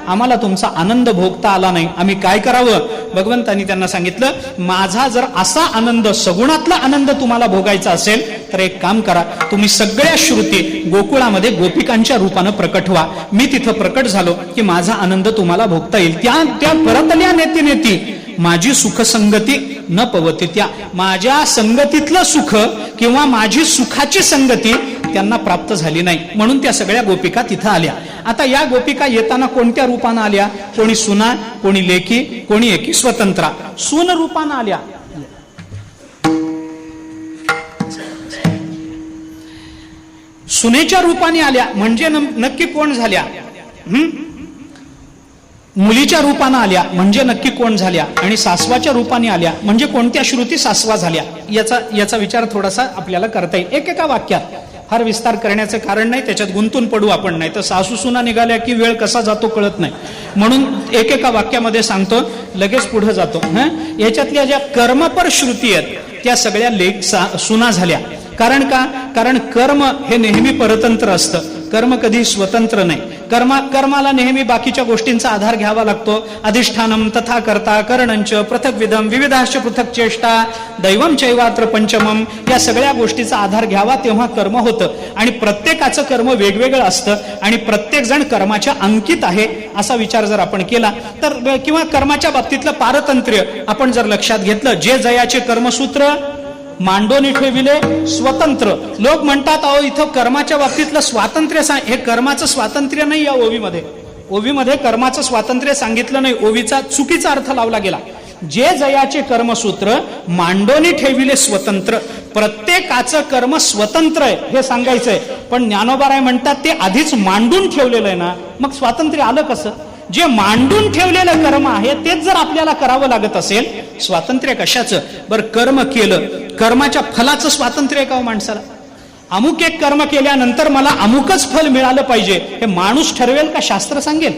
आम्हाला तुमचा आनंद भोगता आला नाही, आम्ही काय करावं? भगवंतांनी त्यांना सांगितलं, माझा जर असा आनंद, सगुणातला आनंद तुम्हाला भोगायचा असेल तर एक काम करा, तुम्ही सगळ्या श्रुती गोकुळामध्ये गोपिकांच्या रूपानं प्रकट व्हा. मी तिथं प्रकट झालो की माझा आनंद तुम्हाला भोगता येईल. त्या परतल्या नेती नेती माझी सुखसंगती न पवती, त्या माझ्या संगतीतलं सुख किंवा माझी सुखाची संगती त्यांना प्राप्त झाली नाही. म्हणून त्या सगळ्या गोपिका तिथं आल्या. आता या गोपिका येताना कोणत्या रूपानं आल्या? कोणी सुना, कोणी लेकी, कोणी एकी स्वतंत्रा. सून रूपानं आल्या. सुनेच्या रूपाने आल्या म्हणजे नक्की कोण झाल्या? मुलीच्या रूपानं आल्या म्हणजे नक्की कोण झाल्या? आणि सासवाच्या रूपाने आल्या म्हणजे कोणत्या श्रुती सासवा झाल्या? याचा विचार थोडासा आपल्याला करता येईल एकेका वाक्यात. फार विस्तार करण्याचं कारण नाही, त्याच्यात गुंतून पडू आपण, नाही तर सासू सुना निघाल्या की वेळ कसा जातो कळत नाही. म्हणून एकेका वाक्यामध्ये सांगतो, लगेच पुढे जातो. याच्यातल्या ज्या कर्मपर श्रुती आहेत त्या सगळ्या सुना झाल्या. कारण का? कारण कर्म हे नेहमी परतंत्र असतं, कर्म कधी स्वतंत्र नाही. कर्माला नेहमी बाकीच्या गोष्टींचा आधार घ्यावा लागतो. अधिष्ठानम तथा कर्ता करणंच पृथक विधम विविधाश्च पृथक चेष्टा दैवम चैवात्र पंचमम, या सगळ्या गोष्टीचा आधार घ्यावा तेव्हा कर्म होतं. आणि प्रत्येकाचं कर्म वेगवेगळं असतं आणि प्रत्येक जण कर्माच्या अंकित आहे असा विचार जर आपण केला तर, किंवा कर्माच्या बाबतीतलं पारतंत्र्य आपण जर लक्षात घेतलं, जे जयाचे कर्मसूत्र मांडोनी ठेविले स्वतंत्र. लोक म्हणतात, अहो इथं कर्माच्या बाबतीतलं स्वातंत्र्य हे कर्माचं स्वातंत्र्य नाही. या ओवीमध्ये कर्माचं स्वातंत्र्य सांगितलं नाही, ओवीचा चुकीचा अर्थ लावला गेला. जे जयाचे कर्मसूत्र मांडोनी ठेविले स्वतंत्र, प्रत्येकाचं कर्म स्वतंत्र आहे हे सांगायचंय. पण ज्ञानोबाराय म्हणतात ते आधीच मांडून ठेवलेलं आहे ना, मग स्वातंत्र्य आलं कसं? जे मांडून ठेवलेलं कर्म आहे तेच जर आपल्याला करावं लागत असेल, स्वातंत्र्य कशाचं? बरं, कर्म केलं, कर्माच्या फलाचं स्वातंत्र्य आहे का माणसाला? अमुक एक कर्म केल्यानंतर मला अमुकच फल मिळालं पाहिजे हे माणूस ठरवेल का शास्त्र सांगेल?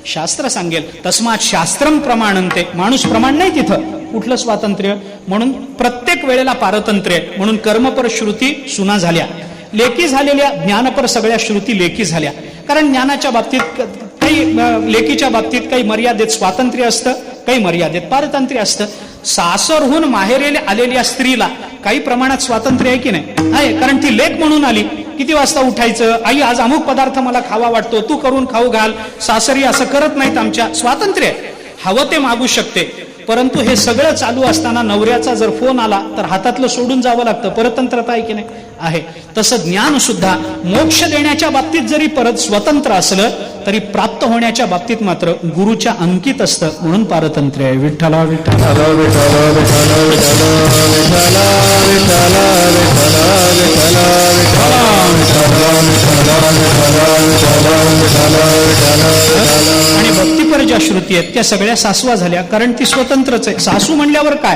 शास्त्र सांगेल. तस्मात शास्त्रम प्रमाणंते, माणूस प्रमाण नाही तिथं. कुठलं स्वातंत्र्य? म्हणून प्रत्येक वेळेला पारतंत्र्य. म्हणून कर्मपर श्रुती सुना झाल्या. लेकी झालेल्या ज्ञानपर सगळ्या श्रुती लेकी झाल्या. कारण ज्ञानाच्या बाबतीत काही, लेकीच्या बाबतीत काही मर्यादित स्वातंत्र्य असतं, काही मर्यादित पारतंत्र्य असतं. सासरहून माहेरेला आलेल्या स्त्रीला काही प्रमाणात स्वातंत्र्य आहे की नाही? आहे. कारण ती लेक म्हणून आली. किती वाजता उठायचं? आई आज अमुक पदार्थ मला खावा वाटतो, तू करून खाऊ घाल. सासरी असं करत नाहीत आमच्या. स्वातंत्र्य हवं ते मागू शकते. परंतु हे सगळं चालू असताना नवऱ्याचा जर फोन आला तर हातातलं सोडून जावं लागतं. परतंत्रता आहे की नाही? आहे. तसं ज्ञान सुद्धा मोक्ष देण्याच्या बाबतीत जरी परत स्वतंत्र असलं तरी प्राप्त होण्याच्या बाबतीत मात्र गुरुच्या अंकित असतं. म्हणून पारतंत्र्य आहे. विठ्ठला विठ्ठला आणि भक्तीपर ज्या श्रुती आहेत त्या सगळ्या सासवा झाल्या. कारण ती स्वतंत्रच आहे. सासू म्हणल्यावर काय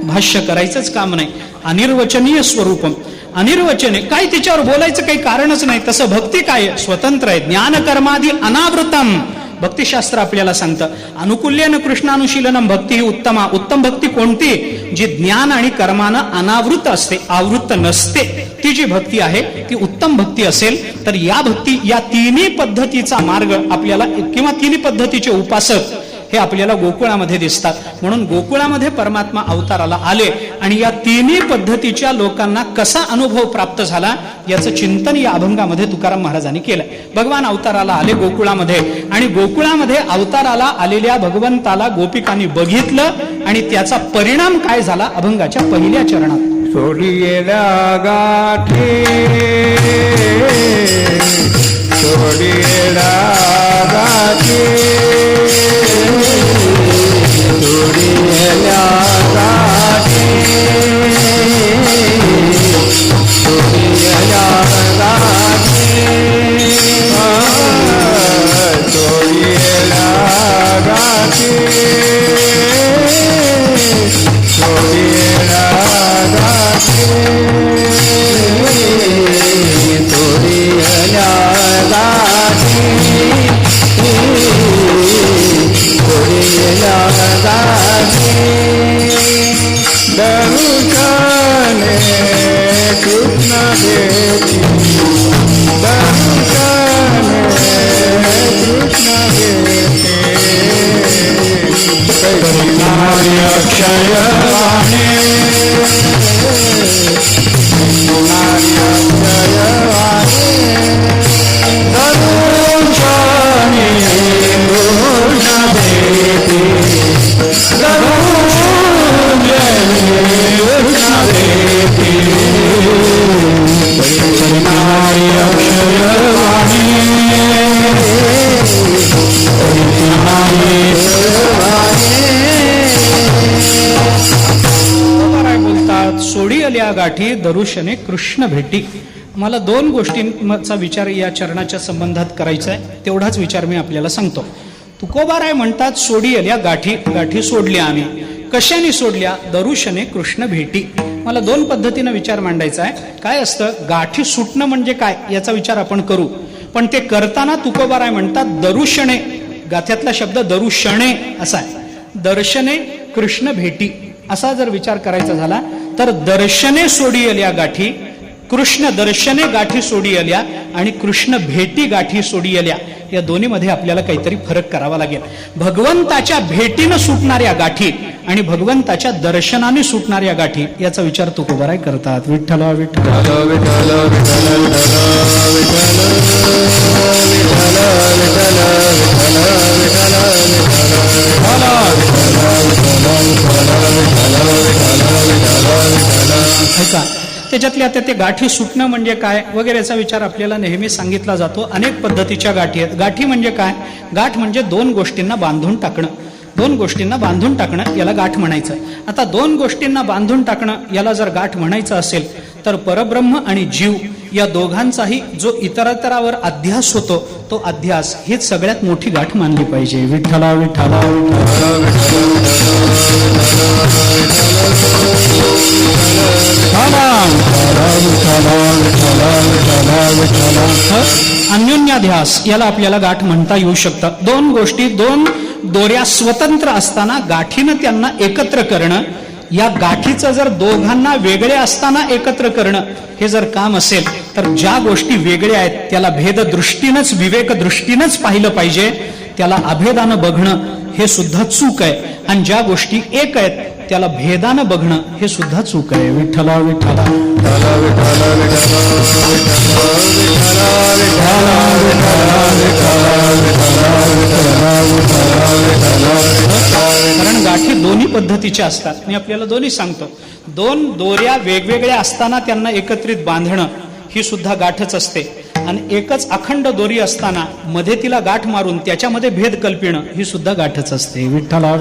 भाष्य करायचंच काम नाही. अनिर्वचनीय स्वरूपम, अनिर्वचने काय, तिच्यावर बोलायचं काही कारणच नाही. तसं भक्ती काय? स्वतंत्र आहे. ज्ञान कर्मादी अनावृतम, भक्तिशास्त्र आपल्याला सांगतं. अनुकूल्यन कृष्णानुशीलनम भक्ती ही उत्तमा. उत्तम भक्ती कोणती? जी ज्ञान आणि कर्मानं अनावृत असते, आवृत्त नसते, ती जी भक्ती आहे ती उत्तम भक्ती असेल तर या भक्ती, या तिन्ही पद्धतीचा मार्ग आपल्याला किंवा तिन्ही पद्धतीचे उपासक हे आपल्याला गोकुळामध्ये दिसतात. म्हणून गोकुळामध्ये परमात्मा अवताराला आले आणि या तिन्ही पद्धतीच्या लोकांना कसा अनुभव प्राप्त झाला याचं चिंतन या अभंगामध्ये तुकाराम महाराजांनी केलंय. भगवान अवताराला आले गोकुळामध्ये आणि गोकुळामध्ये अवताराला आलेल्या भगवंताला गोपिकांनी बघितलं आणि त्याचा परिणाम काय झाला अभंगाच्या पहिल्या चरणात. सोडियेला गाठी सोडियेला गाठी सोडियेला गाठी सोडियेला गाठी सोडियेला गाठी सोडियेला गाठी सोडियेला गाठी सोडियेला गाठी दरुशने कृष्ण भेटी दरुशने कृष्ण भेटी नारी अक्षय वाणी नारी अक्षय वाणी दरुशने कृष्ण भेटी दरुशने कृष्ण भेटी नारी अक्षय वाणी काय बोलतात? सोडी आल्या गाठी दरुशने कृष्ण भेटी. मला दोन गोष्टींचा विचार या चरणाच्या संबंधात करायचा आहे, तेवढाच विचार मी आपल्याला सांगतो. तुकोबाराय म्हणतात सोडी आल्या गाठी, गाठी सोडल्या आम्ही. कशाने सोडल्या? दरुशने कृष्ण भेटी. मला दोन पद्धतीनं विचार मांडायचा आहे. काय असतं? गाठी सुटणं म्हणजे काय याचा विचार आपण करू, पण ते करताना तुकोबाराय म्हणतात दरुशने, गाथ्यातला शब्द दरुशने असा आहे. दर्शने कृष्ण भेटी असा जर विचार करायचा झाला तर दर्शने सोडी आल्या गाठी, कृष्ण दर्शने गाठी सोडी आल्या आणि कृष्ण भेटी गाठी सोडी आल्या. या दोन्ही मध्ये आपल्याला काहीतरी फरक करावा लागेल. भगवंताच्या भेटीनं सुटणाऱ्या गाठी आणि भगवंताच्या दर्शनाने सुटणाऱ्या गाठी याचा विचार तुकोबाराय करतात. विठ्ठल विठ्ठल विठ्ठल ऐका, त्याच्यातल्या आता ते गाठी सुटणं म्हणजे काय वगैरेचा विचार आपल्याला नेहमी सांगितला जातो. अनेक पद्धतीच्या गाठी आहेत. गाठी म्हणजे काय? गाठ म्हणजे दोन गोष्टींना बांधून टाकणं. दोन गोष्टींना बांधून टाकणं याला गाठ म्हणायचं. आता दोन गोष्टींना बांधून टाकणं याला जर गाठ म्हणायचं असेल तर परब्रह्म आणि जीव या दोघांचाही जो इतरतरावर अध्यास होतो तो अध्यास हीच सगळ्यात मोठी गाठ मानली पाहिजे. विठ्ठला विठ्ठला अन्योन्याध्यास याला आपल्याला गाठ म्हणता येऊ शकतं. दोन गोष्टी, दोन दोऱ्या स्वतंत्र असताना गाठीनं त्यांना एकत्र करणं, या गाठीचं जर दोघांना वेगळे असताना एकत्र करणं हे जर काम असेल तर ज्या गोष्टी वेगळ्या आहेत त्याला भेद दृष्टीनंच, विवेक दृष्टीनंच पाहिलं पाहिजे. त्याला अभेदानं बघणं हे सुद्धा चूक आहे. आणि ज्या गोष्टी एक आहेत त्याला भेदानं बघणं हे सुद्धा चूक आहे. विठ्ठला विठ्ठला कारण गाठी दोन्ही पद्धतीच्या असतात. मी आपल्याला दोन्ही सांगतो. दोन दोऱ्या वेगवेगळ्या असताना त्यांना एकत्रित बांधणं ही सुद्धा गाठच असते. आणि एकच अखंड दोरी असताना मध्ये तिला गाठ मारून त्याच्यामध्ये भेद कल्पिणं ही सुद्धा गाठच असते. विठ्ठला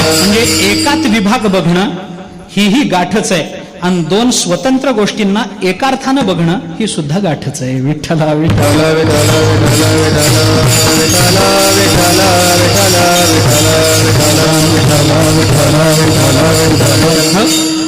म्हणजे एकात विभाग बघणं ही गाठच आहे आणि दोन स्वतंत्र गोष्टींना एकार्थानं बघणं ही सुद्धा गाठच आहे. विठ्ठला विठ्ठला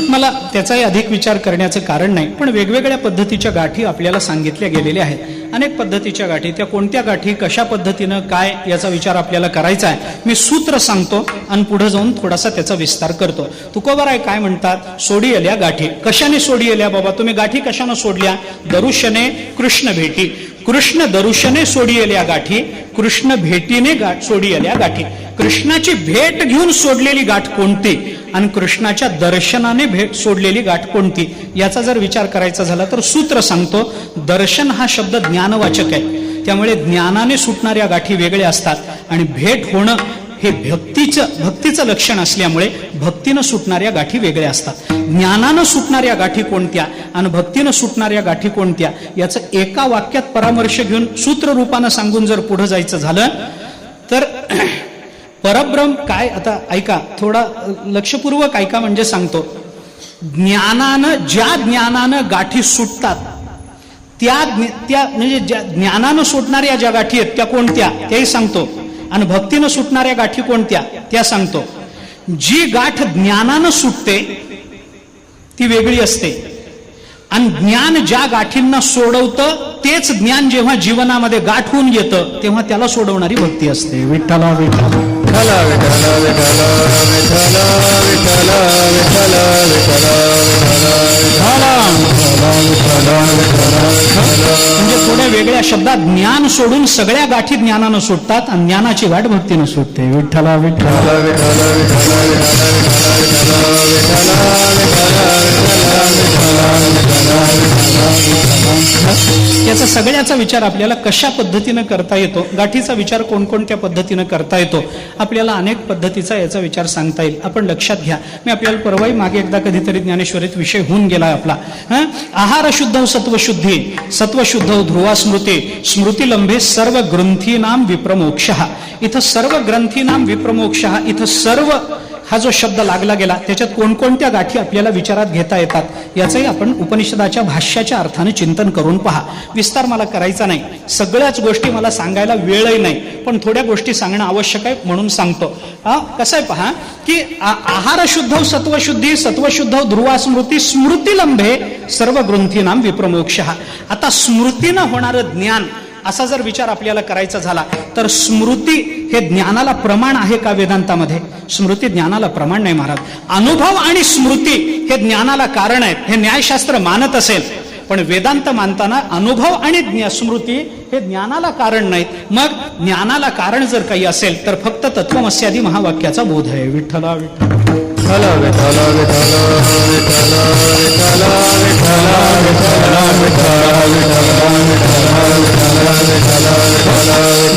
मला त्याचं त्याचाही अधिक विचार करण्याचं कारण नाही, पण वेगवेगळ्या पद्धतीच्या गाठी आपल्याला सांगितल्या गेलेल्या आहेत. अनेक पद्धतीच्या गाठी, त्या कोणत्या गाठी, कशा पद्धतीनं, काय, याचा विचार आपल्याला करायचा आहे. मी सूत्र सांगतो आणि पुढे जाऊन थोडासा त्याचा विस्तार करतो. तुकोबाराय काय म्हणतात, सोडी आल्या गाठी. कशाने सोडी आल्या बाबा, तुम्ही गाठी कशानं सोडल्या? दरुशने कृष्ण भेटी. कृष्ण दरुशने सोडी आल्या गाठी, कृष्ण भेटीने सोडी आल्या गाठी. कृष्णाची भेट घेऊन सोडलेली गाठ कोणती आणि कृष्णाच्या दर्शनाने भेट सोडलेली गाठ कोणती, याचा जर विचार करायचा झाला तर सूत्र सांगतो. दर्शन हा शब्द ज्ञानवाचक आहे, त्यामुळे ज्ञानाने सुटणाऱ्या गाठी वेगळ्या असतात आणि भेट होणं हे भक्तीचं लक्षण असल्यामुळे भक्तीनं सुटणाऱ्या गाठी वेगळ्या असतात. ज्ञानानं सुटणाऱ्या गाठी कोणत्या आणि भक्तीनं सुटणाऱ्या गाठी कोणत्या, याचं एका वाक्यात परामर्श घेऊन सूत्र रूपानं सांगून जर पुढे जायचं झालं तर परब्रह्म काय, आता ऐका, थोडा लक्षपूर्वक ऐका म्हणजे सांगतो. ज्या ज्ञानानं गाठी सुटतात त्या म्हणजे ज्या ज्ञानानं सुटणाऱ्या ज्या गाठी आहेत त्या कोणत्या त्याही सांगतो, आणि भक्तीनं सुटणाऱ्या गाठी कोणत्या त्या सांगतो. जी गाठ ज्ञानानं सुटते ती वेगळी असते, आणि ज्ञान ज्या गाठींना सोडवतं तेच ज्ञान जेव्हा जीवनामध्ये गाठ होऊन येतं तेव्हा त्याला सोडवणारी भक्ती असते. विठ्ठला विठ्ठला विठ्ठला विठ्ठला विठ्ठला विठ्ठला विठ्ठला विठ्ठला विठ्ठला. म्हणजे थोड्या वेगळ्या शब्दात ज्ञान सोडून सगळ्या गाठी ज्ञानानं सुटतात आणि ज्ञानाची गाठ भक्तीनं सुटते. विठ्ठला विठ्ठला विठ्ठला विठ्ठला याचा सगळ्याचा विचार आपल्याला कशा पद्धतीनं करता येतो, गाठीचा विचार कोणकोणत्या पद्धतीनं करता येतो, आपल्याला अनेक पद्धतीचा याचा विचार सांगता येईल. आपण लक्षात घ्या, मी आपल्याला परवाही मागे एकदा कधीतरी ज्ञानेश्वरीत विषय होऊन गेला आपला. आहार शुद्ध सत्वशुद्धी, सत्वशुद्ध ध्रुवा स्मृती, स्मृतिलंबे सर्व ग्रंथीनाम विप्रमोक्ष. इथं सर्व ग्रंथीनाम विप्रमोक्ष, इथं सर्व हा जो शब्द लागला गेला त्याच्यात कोणकोणत्या गाठी आपल्याला विचारात घेता येतात याचंही आपण उपनिषदाच्या भाष्याच्या अर्थाने चिंतन करून पहा. विस्तार मला करायचा नाही, सगळ्याच गोष्टी मला सांगायला वेळही नाही, पण थोड्या गोष्टी सांगणं आवश्यक आहे म्हणून सांगतो. कसं आहे पहा की आहार शुद्ध सत्वशुद्धी, सत्वशुद्ध ध्रुवा स्मृती, स्मृतिलंबे सर्व ग्रंथीनाम विप्रमोक्ष. आता स्मृतीनं होणारं ज्ञान असा जर विचार आपल्याला करायचा झाला तर स्मृती हे ज्ञानाला प्रमाण आहे का वेदांतामध्ये? स्मृती ज्ञानाला प्रमाण नाही महाराज. अनुभव आणि स्मृती हे ज्ञानाला कारण आहेत, हे न्यायशास्त्र मानत असेल, पण वेदांत मानताना अनुभव आणि स्मृती हे ज्ञानाला कारण नाहीत. मग ज्ञानाला कारण जर काही असेल तर फक्त तत्वमस्यादी महावाक्याचा बोध आहे. विठ्ठला विठ्ठला विठ्ठला विठ्ठला विठ्ठला विठ्ठला विठ्ठला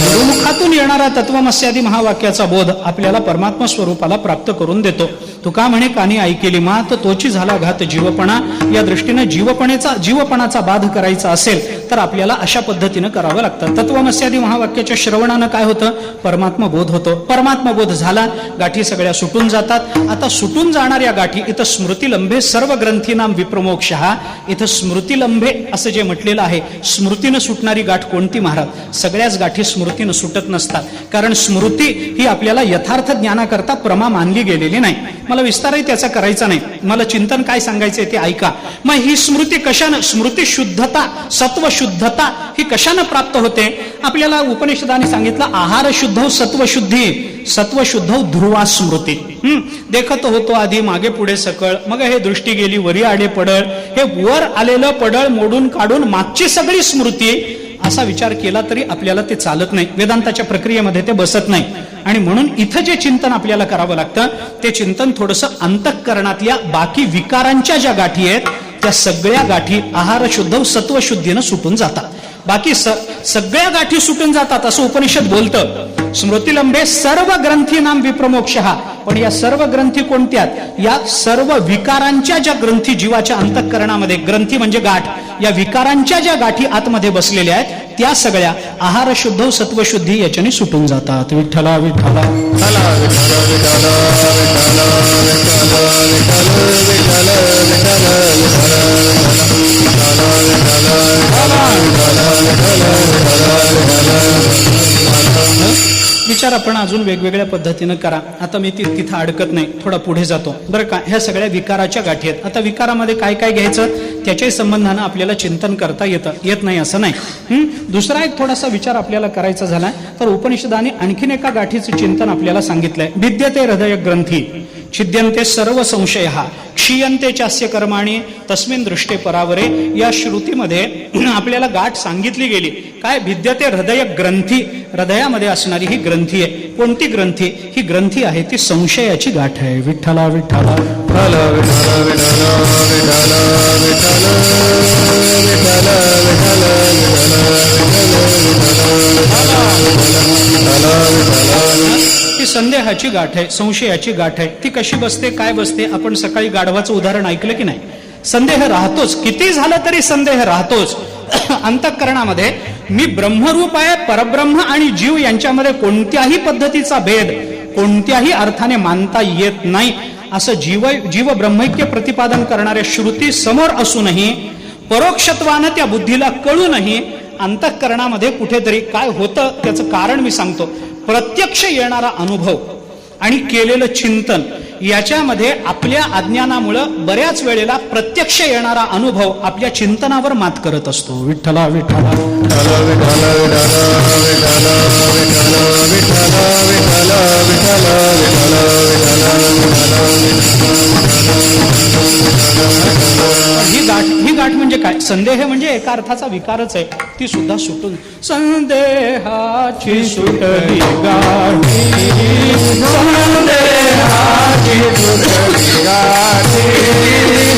गुरुमुखातून येणारा तत्वमस्यादी महावाक्याचा बोध आपल्याला परमात्मा स्वरूपाला प्राप्त करून देतो. तुका म्हणे कानी ऐकेली मात, तोची झाला घात जीवपणा. या दृष्टीने जीवपणाचा बाध करायचा असेल तर आपल्याला अशा पद्धतीनं करावं लागतं. तत्वमस्यादी महावाक्याच्या श्रवणानं काय होतं? परमात्मा बोध होतो. परमात्मा बोध झाला, गाठी सगळ्या सुटून जातात. आता सुटून जाणाऱ्या गाठी, इथं स्मृतिलंबे सर्व ग्रंथीनाम विप्रमोक्ष, इथं स्मृतिलंबे असं जे म्हटलेलं आहे, स्मृतीनं सुटणारी गाठ कोणती महाराज? सगळ्याच गाठी स्मृतीनं सुटत नसतात, कारण स्मृती ही आपल्याला यथार्थ ज्ञानाकरता प्रमा मानली गेलेली नाही. मला विस्तारही त्याचा करायचा नाही, मला चिंतन काय सांगायचंय ते ऐका. मग ही स्मृती कशानं, स्मृती शुद्धता, सत्वशुद्धता ही कशानं प्राप्त होते? आपल्याला उपनिषदाने सांगितलं आहार शुद्ध सत्वशुद्धी, सत्वशुद्ध ध्रुवा स्मृती. देखत होतो आधी मागे पुढे सकळ, मग हे दृष्टी गेली वरी आडे पडळ. हे वर आलेलं पडळ मोडून काढून मागची सगळी स्मृती असा विचार केला तरी आपल्याला ते चालत नाही, वेदांताच्या प्रक्रियेमध्ये ते बसत नाही. आणि म्हणून इथं जे चिंतन आपल्याला करावं लागतं ते चिंतन थोडंसं अंतःकरणातल्या बाकी विकारांच्या ज्या गाठी आहेत त्या सगळ्या गाठी आहार शुद्ध सत्वशुद्धीनं सुटून जातात. बाकी सगळ्या गाठी सुटून जातात असं उपनिषद बोलतं. स्मृतिलंबे सर्व ग्रंथी नाम विप्रमोक्ष. पण या सर्व ग्रंथी कोणत्या? या सर्व विकारांच्या ज्या ग्रंथी जीवाच्या अंतःकरणामध्ये, ग्रंथी म्हणजे गाठ, या विकारांच्या ज्या गाठी आतमध्ये बसलेल्या आहेत त्या सगळ्या आहार शुद्ध सत्वशुद्धी याच्याने सुटून जातात. विठ्ठला विठ्ठला विचारा आपण अजून वेगवेगळ्या पद्धतीनं करा. आता मी तिथं अडकत नाही, थोडा पुढे जातो बरं का. ह्या सगळ्या विकाराच्या गाठी आहेत. आता विकारामध्ये काय काय घ्यायचं त्याच्याही संबंधानं आपल्याला चिंतन करता येत नाही असं नाही. दुसरा एक थोडासा विचार आपल्याला करायचा झाला तर उपनिषदाने आणखीन एका गाठीचं चिंतन आपल्याला सांगितलंय. विद्यते हृदय ग्रंथी छिद्यन्ते सर्व संशय क्षीयन्ते चास्य कर्माणी तस्मिन दृष्टे परावरे. या श्रुतीमध्ये आपल्याला गाठ सांगितली गेली. काय? विद्यते हृदय ग्रंथी, हृदयामध्ये असणारी ही ग्रंथी आहे. कोणती ग्रंथी? ही ग्रंथी आहे ती संशयाची गाठ आहे. विठ्ठला विठ्ठला विठ्ठल विठ्ठल विठ्ठल विठ्ठल विठ्ठल ती संदेहाची गाठ आहे, संशयाची गाठ आहे. ती कशी बसते, काय बसते? आपण सकाळी गाढवाचं उदाहरण ऐकलं की नाही? संदेह राहतोच, किती झालं तरी संदेह राहतोच. अंतःकरणामध्ये मी ब्रह्मरूप आहे, परब्रह्म आणि जीव यांच्यामध्ये कोणत्याही पद्धतीचा भेद कोणत्याही अर्थाने मानता येत नाही असं जीव ब्रह्मैक्य प्रतिपादन करणाऱ्या श्रुती समोर असूनही परोक्षत्वानं त्या बुद्धीला कळूनही अंतःकरणामध्ये कुठेतरी काय होतं त्याचं कारण मी सांगतो. प्रत्यक्ष येणारा अनुभव आणि केलेलं चिंतन याच्यामध्ये आपल्या अज्ञानामुळं बऱ्याच वेळेला प्रत्यक्ष येणारा अनुभव आपल्या चिंतनावर मात करत असतो. विठ्ठला विठ्ठला ही गाठ म्हणजे काय? संदेह म्हणजे एका अर्थाचा विकारच आहे. ती सुद्धा सुटून संदेहाची सुटली गाठी, संदेहाची सुटली गाठी,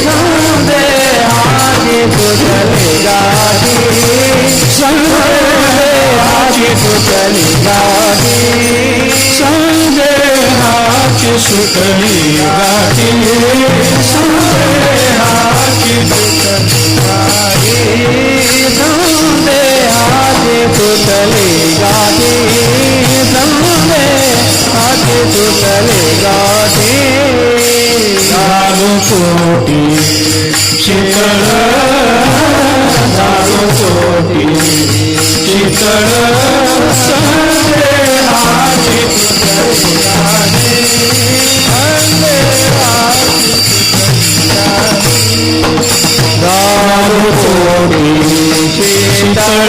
संदेहाची सुटली गाठी, संदेहाची सुटली गाठी, संदेहाची सुटली गाठी, संदेहाची सुटली गाठी, संदेहाची सुटली गाठी, संदेहाची सुटली गाठी. दारू कोटी शीतळ, दारू कोटी शीतळ, संदेहाची सुटली गाठी, संदेहाची दारू कोटी शीतळ,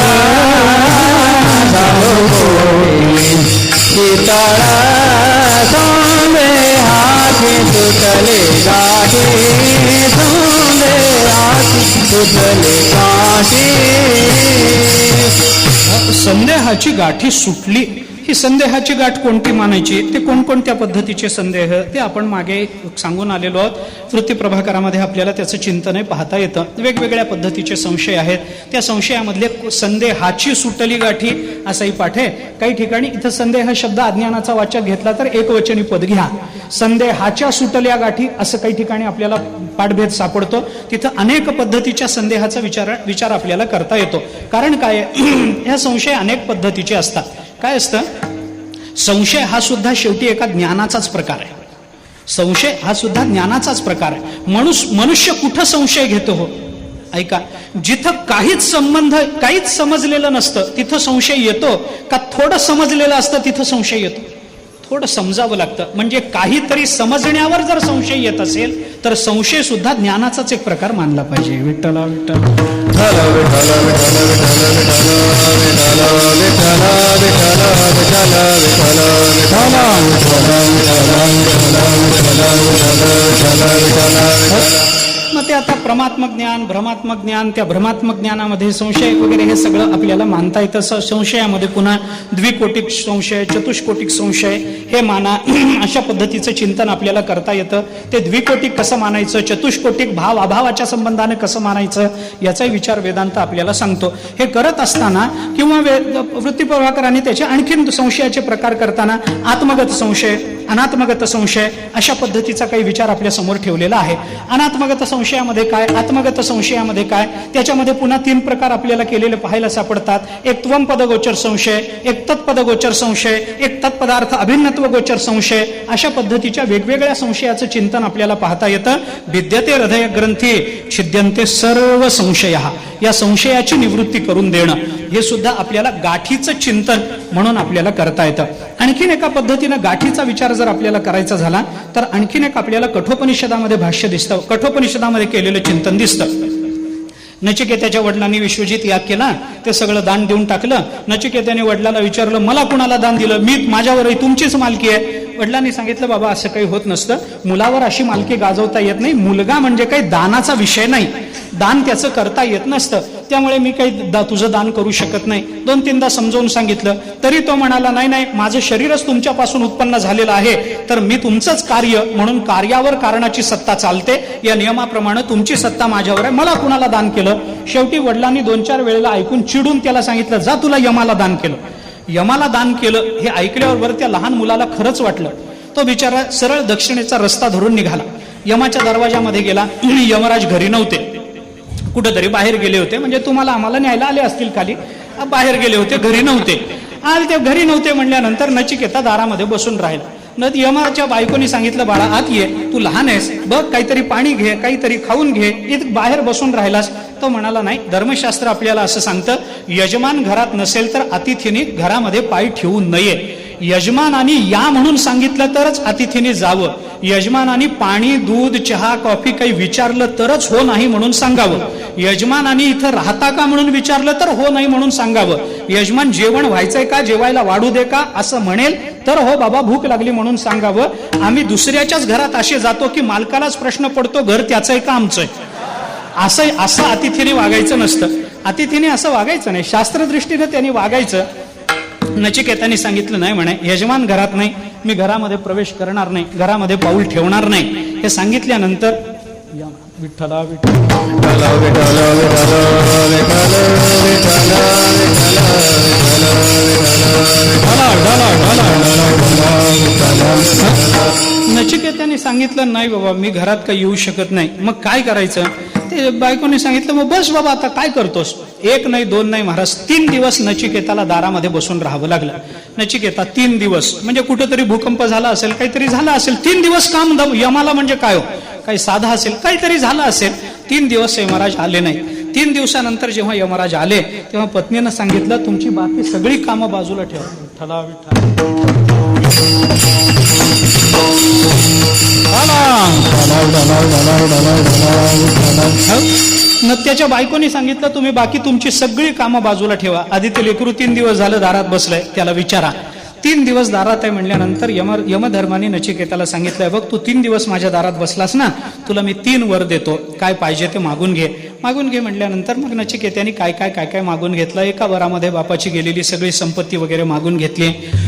दारू कोटी शीतळ, संदेहाची सुटली गाठी, संदेहाची सुटली गाठी. संदेहाची गाठी सुटली. ही संदेहाची गाठ कोणती मानायची? ते कोणकोणत्या पद्धतीचे संदेह ते आपण मागे सांगून आलेलो आहोत. वृत्ती प्रभाकरामध्ये आपल्याला त्याचं चिंतन पाहता येतं. वेगवेगळ्या पद्धतीचे संशय आहेत. त्या संशयामधले संदेहाची सुटली गाठी असाही पाठ आहे. काही ठिकाणी इथं संदेह शब्द अज्ञानाचा वाचक घेतला तर एकवचनी पद घ्या. संदेहाच्या सुटल्या गाठी असं काही ठिकाणी आपल्याला पाठभेद सापडतो. तिथं अनेक पद्धतीच्या संदेहाचा विचार आपल्याला करता येतो. कारण काय? ह्या संशय अनेक पद्धतीचे असतात. काय असतं? संशय हा सुद्धा शेवटी एका ज्ञानाचाच प्रकार आहे. संशय हा सुद्धा ज्ञानाचाच प्रकार आहे. मनुष्य कुठं संशय घेतो? हो ऐका, जिथं काहीच संबंध, काहीच समजलेलं नसतं तिथं संशय येतो का? थोडं समजलेलं असतं तिथं संशय येतो. थोडं समजावं लागतं. म्हणजे काहीतरी समजण्यावर जर संशय येत असेल तर संशय सुद्धा ज्ञानाचाच एक प्रकार मानला पाहिजे. विठ्ठला विठ्ठल मग ते आता प्रमात्मक ज्ञान, भ्रमात्मक ज्ञान, त्या भ्रमात्मक ज्ञानामध्ये संशय वगैरे हे सगळं आपल्याला मानता येतं. संशयामध्ये पुन्हा द्विकोटिक संशय, चतुष्कोटिक संशय हे माना, अशा पद्धतीचं चिंतन आपल्याला करता येतं. ते द्विकोटिक कसं मानायचं, चतुष्कोटिक भाव अभावाच्या संबंधाने कसं मानायचं याचाही विचार वेदांत आपल्याला सांगतो. हे करत असताना किंवा वृत्ती प्रभाकरांनी त्याचे आणखीन संशयाचे प्रकार करताना आत्मगत संशय, अनात्मगत संशय अशा पद्धतीचा काही विचार आपल्या समोर ठेवलेला आहे. अनात्मगत संशयामध्ये काय, आत्मगत संशयामध्ये काय, त्याच्यामध्ये पुन्हा 3 प्रकार आपल्याला केलेले पाहायला सापडतात. एक त्वमपदगोचर संशय, एक तत्पदगोचर संशय, एक तत्पदार्थ अभिन्नत्व गोचर संशय. अशा पद्धतीच्या वेगवेगळ्या संशयाचं चिंतन आपल्याला पाहता येतं. विद्यते हृदय ग्रंथी छिद्यन्ते सर्व संशय. या संशयाची निवृत्ती करून देणं. हे सुद्धा आपल्याला गाठीचं चिंतन म्हणून आपल्याला करता येतं. आणखीन एका पद्धतीनं गाठीचा विचार जर आपल्याला करायचा झाला तर आणखीन एक आपल्याला कठोपनिषदामध्ये भाष्य दिसतं, कठोपनिषदामध्ये केलेलं चिंतन दिसतं. नचिकेताच्या वडिलांनी विश्वजित याग केला, ते सगळं दान देऊन टाकलं. नचिकेताने वडिलांना विचारलं, मला कुणाला दान दिलं? मी माझ्यावरही तुमचीच मालकी आहे. वडिलांनी सांगितलं, बाबा असं काही होत नसतं, मुलावर अशी मालकी गाजवता येत नाही. मुलगा म्हणजे काही दानाचा विषय नाही, दान त्याचं करता येत नसतं, त्यामुळे मी काही तुझं दान करू शकत नाही. 2-3दा समजावून सांगितलं तरी तो म्हणाला, नाही नाही, माझं शरीरच तुमच्यापासून उत्पन्न झालेलं आहे, तर मी तुमचंच कार्य म्हणून कार्यावर कारणाची सत्ता चालते, या नियमाप्रमाणे तुमची सत्ता माझ्यावर आहे, मला कुणाला दान केलं? शेवटी वडिलांनी 2-4 वेळेला ऐकून चिडून त्याला सांगितलं, जा तुला यमाला दान केलं. यमाला दान केलं हे ऐकल्यावर त्या लहान मुलाला खरंच वाटलं. तो बिचारा सरळ दक्षिणेचा रस्ता धरून निघाला, यमाच्या दरवाजामध्ये गेला. यमराज घरी नव्हते, कुठेतरी बाहेर गेले होते, म्हणजे तुम्हाला आम्हाला न्यायला आले असतील खाली, बाहेर गेले होते, घरी नव्हते. ते घरी नव्हते म्हणल्यानंतर नचिकेता दारामध्ये बसून राहिला. यमाच्या बायकोनी सांगितलं, बाळा आत ये, तू लहान आहेस, बघ काहीतरी पाणी घे, काहीतरी खाऊन घे, इथं बाहेर बसून राहिलास. तो म्हणाला, नाही, धर्मशास्त्र आपल्याला असं सांगतं, यजमान घरात नसेल तर अतिथीने घरामध्ये पाय ठेवू नये. यजमानाने या म्हणून सांगितलं तरच अतिथीने जावं. यजमानाने पाणी, दूध, चहा, कॉफी काही विचारलं तरच हो नाही म्हणून सांगावं. यजमानाने इथं राहता का म्हणून विचारलं तर हो नाही म्हणून सांगावं. यजमान जेवण व्हायचंय का, जेवायला वाढू दे का असं म्हणेल तर हो बाबा भूक लागली म्हणून सांगावं. आम्ही दुसऱ्याच्याच घरात असे जातो की मालकालाच प्रश्न पडतो, घर त्याचंय का आमचंय? असं अतिथीने वागायचं नसतं. अतिथीने असं वागायचं नाही, शास्त्रदृष्टीने त्यांनी वागायचं. नचिकेताने सांगितलं, नाही म्हणे, यजमान घरात नाही, मी घरामध्ये प्रवेश करणार नाही, घरामध्ये पाऊल ठेवणार नाही. हे सांगितल्यानंतर विठ्ठला विठ्ठला नचिकेताने सांगितलं, नाही बाबा मी घरात काही येऊ शकत नाही. मग काय करायचं? ते बायकोने सांगितलं, मग बस बाबा आता काय करतोस? 1 नाही 2 नाही महाराज, 3 दिवस नचिकेताला दारामध्ये बसून राहावं लागलं. नचिकेता 3 दिवस, म्हणजे कुठेतरी भूकंप झाला असेल, काहीतरी झालं असेल, 3 दिवस काम यमाला म्हणजे काय हो, काही साधा असेल, काहीतरी झालं असेल. 3 दिवस यमराज आले नाही. 3 दिवसानंतर जेव्हा यमराज आले तेव्हा पत्नीनं सांगितलं, तुमची बाकी सगळी कामं बाजूला ठेवा. विठ्ठला विठ्ठला त्याच्या बायकोनी सांगितलं, तुम्ही बाकी तुमची सगळी कामं बाजूला ठेवा. आधी ते लेकरू 3 दिवस झालं दारात बसलंय, त्याला विचारा. 3 दिवस दारात आहे म्हणल्यानंतर यमधर्माने नचिकेताला सांगितलंय, बघ तू 3 दिवस माझ्या दारात बसलास ना, तुला मी 3 वर देतो, काय पाहिजे ते मागून घे. मागून घे म्हटल्यानंतर मग नचिकेताने काय काय मागून घेतलं. एका वरामध्ये बापाची गेलेली सगळी संपत्ती वगैरे मागून घेतली.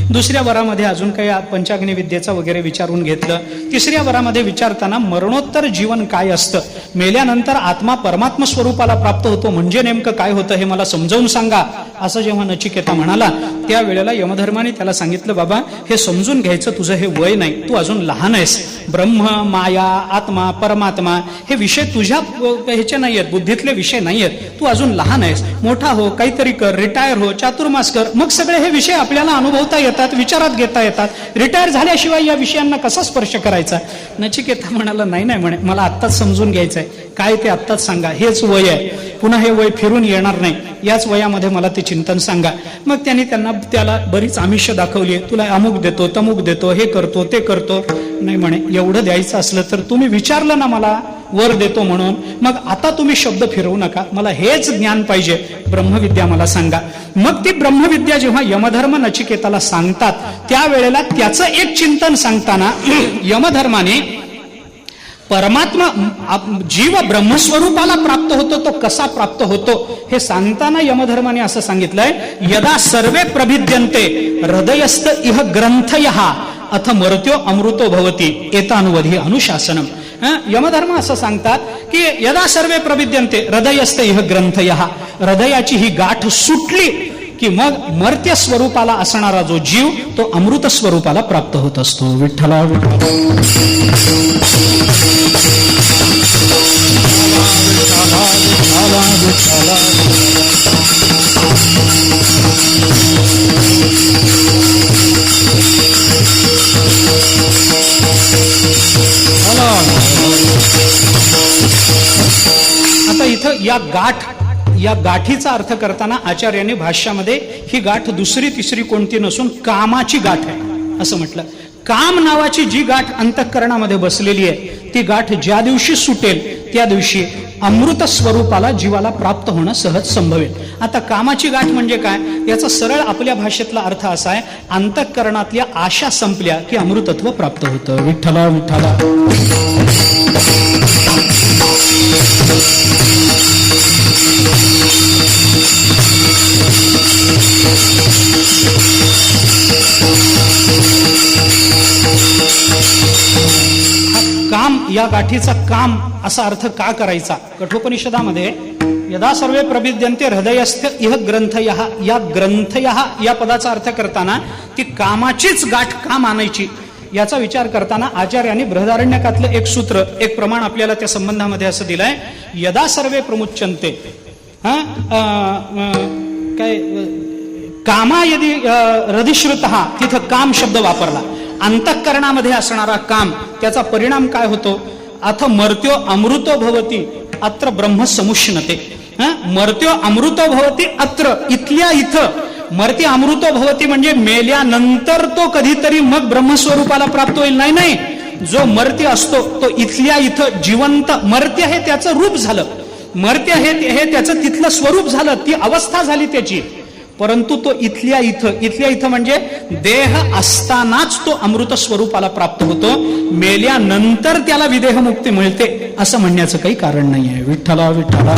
दुसऱ्या वरामध्ये अजून काही पंचाग्नी विद्येचा वगैरे विचारून घेतलं. तिसऱ्या वरामध्ये विचारताना मरणोत्तर जीवन काय असतं, मेल्यानंतर आत्मा परमात्मा स्वरूपाला प्राप्त होतो म्हणजे नेमकं काय होतं हे मला समजावून सांगा, असं जेव्हा नचिकेता म्हणाला त्यावेळेला यमधर्माने त्याला सांगितलं, बाबा हे समजून घ्यायचं, तुझं हे वय नाही, तू अजून लहान आहेस. ब्रह्म, माया, आत्मा, परमात्मा हे विषय तुझ्या ह्याचे नाही आहेत, बुद्धीतले विषय नाही आहेत, तू अजून लहान आहेस. मोठा हो, काहीतरी कर, रिटायर हो, चातुर्मास कर, मग सगळे हे विषय आपल्याला अनुभवता येतात, विचारात घेता येतात. रिटायर झाल्याशिवाय या विषयांना कसा स्पर्श करायचा? नचिकेता म्हणाला, नाही नाही म्हणे, मला आत्ताच समजून घ्यायचंय, काय ते आत्ताच सांगा, हेच वय आहे, पुन्हा हे वय फिरून येणार नाही, याच वयामध्ये मला ते चिंतन सांगा. मग त्याला बरीच आमिष दाखवली, तुला अमुक देतो, तमुक देतो, हे करतो, ते करतो. नाही म्हणे, एवढं द्यायचं असलं तर तुम्ही विचारलं ना मला वर देतो म्हणून, मग आता तुम्ही शब्द फिरवू नका, मला हेच ज्ञान पाहिजे, ब्रह्मविद्या मला सांगा. मग ती ब्रह्मविद्या जेव्हा यमधर्म नचिकेताला सांगतात त्यावेळेला त्याचं एक चिंतन सांगताना यमधर्माने परमात्मा जीव ब्रह्मस्वरूपाला प्राप्त होतो, तो कसा प्राप्त होतो हे सांगताना यमधर्माने असं सांगितलंय, यदा सर्वे प्रभिद्यन्ते हृदयस्थ इह ग्रंथयः अथ मर्त्यो अमृतो भवति एतानुवधी अनुशासनम. यमधर्म असं सांगतात की यदा सर्वे प्रभिद्यन्ते हृदयस्थ इह ग्रंथयः, हृदयाची ही गाठ सुटली की मग मर्त्य स्वरूपाला असणारा जो जीव तो अमृत स्वरूपाला प्राप्त होत असतो. विठ्ठला आता इथं या या गाठीचा अर्थ करताना आचार्यांनी भाष्यामध्ये ही गाठ दुसरी तिसरी कोणती नसून कामाची गाठ आहे असं म्हटलं. काम नावाची जी गाठ अंतःकरणामध्ये बसलेली आहे ती गाठ ज्या दिवशी सुटेल त्या दिवशी अमृत स्वरूपाला जीवाला प्राप्त होणं सहज संभवेल. आता कामाची गाठ म्हणजे काय, याचा सरळ आपल्या भाषेतला अर्थ असा आहे, अंतःकरणातल्या आशा संपल्या की अमृतत्व प्राप्त होतं. विठ्ठला विठ्ठला. काम, या गाठीचा काम असा अर्थ का करायचा. कठोपनिषदामध्ये यदा सर्वे प्रविद्यन्ते हृदयस्थ इह ग्रंथयः, या ग्रंथयः या पदाचा अर्थ करताना ती कामाचीच गाठ का मानायची याचा विचार करताना आचार्यांनी बृहदारण्यकातलं एक सूत्र, एक प्रमाण आपल्याला त्या संबंधामध्ये असं दिलंय. यदा सर्वे प्रमुच्यन्ते, काय कामा यदि हृदिश्रुतः, तिथं काम शब्द वापरला. अंतःकरणामध्ये असणारा काम, त्याचा परिणाम काय होतो. अथ मर्त्यो अमृतो भवती अत्र ब्रह्म समुष्णते. मर्त्यो अमृतो भवती अत्र, इथल्या इथं. मर्त्य अमृतो भवती म्हणजे मेल्यानंतर तो कधीतरी मग ब्रह्मस्वरूपाला प्राप्त होईल. नाही नाही, जो मर्त्य असतो तो इथल्या इथं जिवंत. मर्त्य हे त्याचं रूप झालं, मर्त्य हे त्याचं तिथलं स्वरूप झालं, ती अवस्था झाली त्याची. परंतु तो इथल्या इथं म्हणजे देह असतानाच तो अमृत स्वरूपाला प्राप्त होतो. मेल्यानंतर त्याला विदेह मुक्ती मिळते असं म्हणण्याचं काही कारण नाही आहे. विठ्ठला विठ्ठला.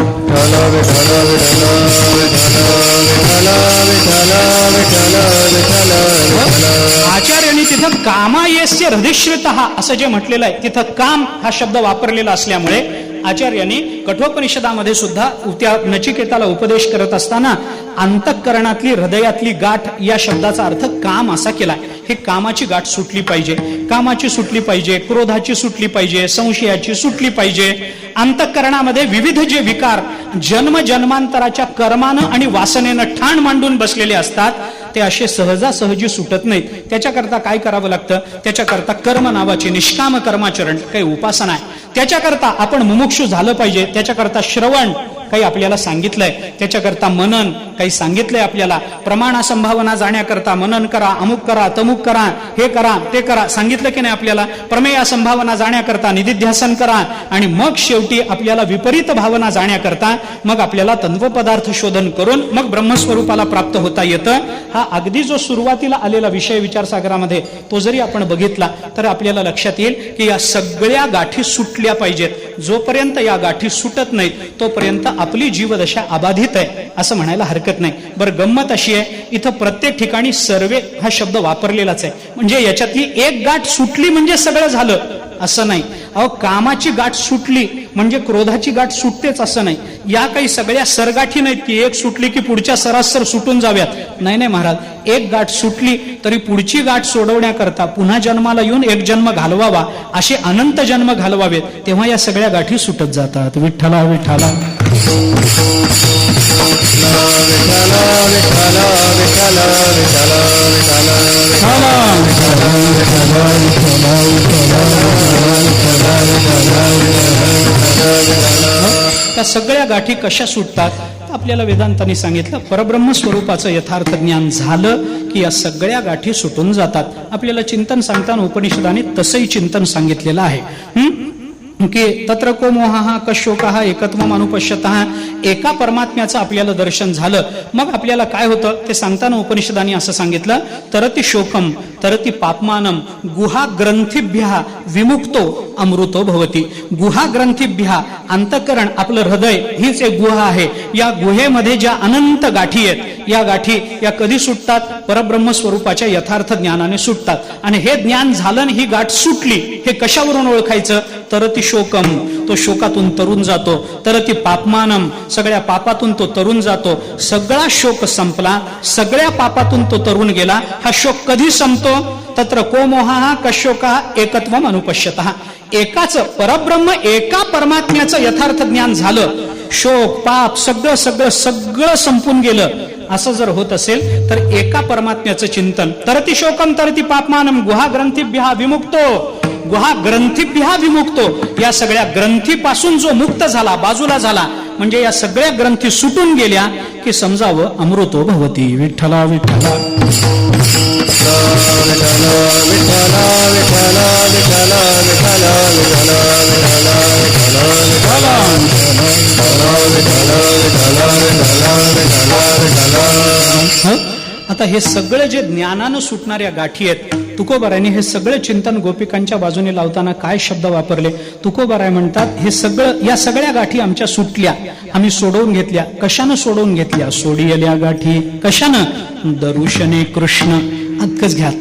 आचार्यांनी तिथं कामायस्य हृदिश्रितः असं जे म्हटलेलं आहे, तिथं काम हा शब्द वापरलेला असल्यामुळे आचार्यांनी कठोपनिषदामध्ये सुद्धा त्या नचिकेताला उपदेश करत असताना अंतःकरणातली हृदयातली गाठ या शब्दाचा अर्थ काम असा केलाय. हे कामाची गाठ सुटली पाहिजे, कामाची सुटली पाहिजे, क्रोधाची सुटली पाहिजे, संशयाची सुटली पाहिजे. अंतःकरणामध्ये विविध जे विकार जन्म जन्मांतराच्या कर्मानं आणि वासनेनं ठाण मांडून बसलेले असतात ते असे सहजासहजी सुटत नाहीत. त्याच्याकरता काय करावं लागतं, त्याच्याकरता कर्म नावाची निष्काम कर्माचरण काही उपासना आहे. त्याच्याकरता आपण मुमुक्षु झालं पाहिजे. त्याच्याकरता श्रवण काही आपल्याला सांगितलंय, त्याच्याकरता मनन काही सांगितलंय आपल्याला. प्रमाण संभावना जाण्याकरता मनन करा, अमुक करा, तमुक करा, हे करा, ते करा, सांगितलं की नाही आपल्याला. प्रमेय संभावना जाण्याकरता निदिध्यासन करा, आणि मग शेवटी आपल्याला विपरीत भावना जाण्याकरता मग आपल्याला तत्वपदार्थ शोधन करून मग ब्रह्मस्वरूपाला प्राप्त होता येतं. हा अगदी जो सुरुवातीला आलेला विषय विचारसागरामध्ये तो जरी आपण बघितला तर आपल्याला लक्षात येईल की या सगळ्या गाठी सुटल्या पाहिजेत. जोपर्यंत या गाठी सुटत नाहीत तोपर्यंत आपली जीवदशा अबाधित आहे असं म्हणायला हरकत नाही. बरं, गंमत अशी आहे, इथं प्रत्येक ठिकाणी सर्वे हा शब्द वापरलेलाच आहे. म्हणजे याच्यातली एक गाठ सुटली म्हणजे सगळं झालं असं नाही. अहो, कामाची गाठ सुटली म्हणजे क्रोधाची गाठ सुटतेच असं नाही. या काही सगळ्या सरगाठी नाहीत की एक सुटली की पुढच्या सरासर सुटून जाव्यात. नाही नाही महाराज, एक गाठ सुटली तरी पुढची गाठ सोडवण्याकरता पुन्हा जन्माला येऊन एक जन्म घालवावा, असे अनंत जन्म घालवावेत, तेव्हा या सगळ्या गाठी सुटत जातात. विठ्ठला विठ्ठला. त्या सगळ्या गाठी कशा सुटतात आपल्याला वेदांतांनी सांगितलं. परब्रह्म स्वरूपाचं यथार्थ ज्ञान झालं की या सगळ्या गाठी सुटून जातात. आपल्याला चिंतन सांगताना उपनिषदाने तसंही चिंतन सांगितलेलं आहे की तत्र को मोहः कशोकः एकत्वम अनुपश्यतः. एका परमात्म्याचं आपल्याला दर्शन झालं मग आपल्याला काय होतं ते सांगताना उपनिषदांनी असं सांगितलं, तरती शोकम तरती पापमानम गुहा ग्रंथीभ्यः विमुक्तो अमृतो भवती. गुहा ग्रंथीभ्यः, अंतःकरण आपलं हृदय हीच एक गुहा आहे. या गुहेमध्ये ज्या अनंत गाठी आहेत या गाठी या कधी सुटतात, परब्रह्म स्वरूपाच्या यथार्थ ज्ञानाने सुटतात. आणि हे ज्ञान झालं आणि ही गाठ सुटली, हे कशावरून ओळखायचं, तरती शोकम, तो शोकातून तरुण जातो. तरती पापमानम, सगळ्या पापातून तो तरुण जातो. सगळा शोक संपला, सगळ्या पापातून तो तरुण गेला. हा शोक कधी संपतो, तत्र को मोहः कशोकः एकत्वम अनुपश्यतः. एकाच परब्रह्म, एका परमात्म्याचं यथार्थ ज्ञान झालं, शोक पाप सगळं सगळं सगळं संपून गेलं. असं जर होत असेल तर एका परमात्म्याचं चिंतन, तरती शोकम तरती पापमानम गुहा ग्रंथीभ्यः विमुक्तो, गुहा ग्रंथीभ्यः विमुक्तो, या सगळ्या ग्रंथीपासून जो मुक्त झाला, बाजूला झाला, म्हणजे या सगळ्या ग्रंथी सुटून गेल्या की समजावं अमृतो भवती. विठ्ठला विठ्ठला आता हे सगळं जे ज्ञानानं सुटणाऱ्या गाठी आहेत, तुकोबारायांनी हे सगळं चिंतन गोपिकांच्या बाजूने लावताना काय शब्द वापरले. तुकोबाराय म्हणतात हे सगळं, या सगळ्या गाठी आमच्या सुटल्या, आम्ही सोडवून घेतल्या. कशानं सोडवून घेतल्या? सोडियल्या गाठी. कशानं? दरुशने कृष्ण. इतकंच घ्या,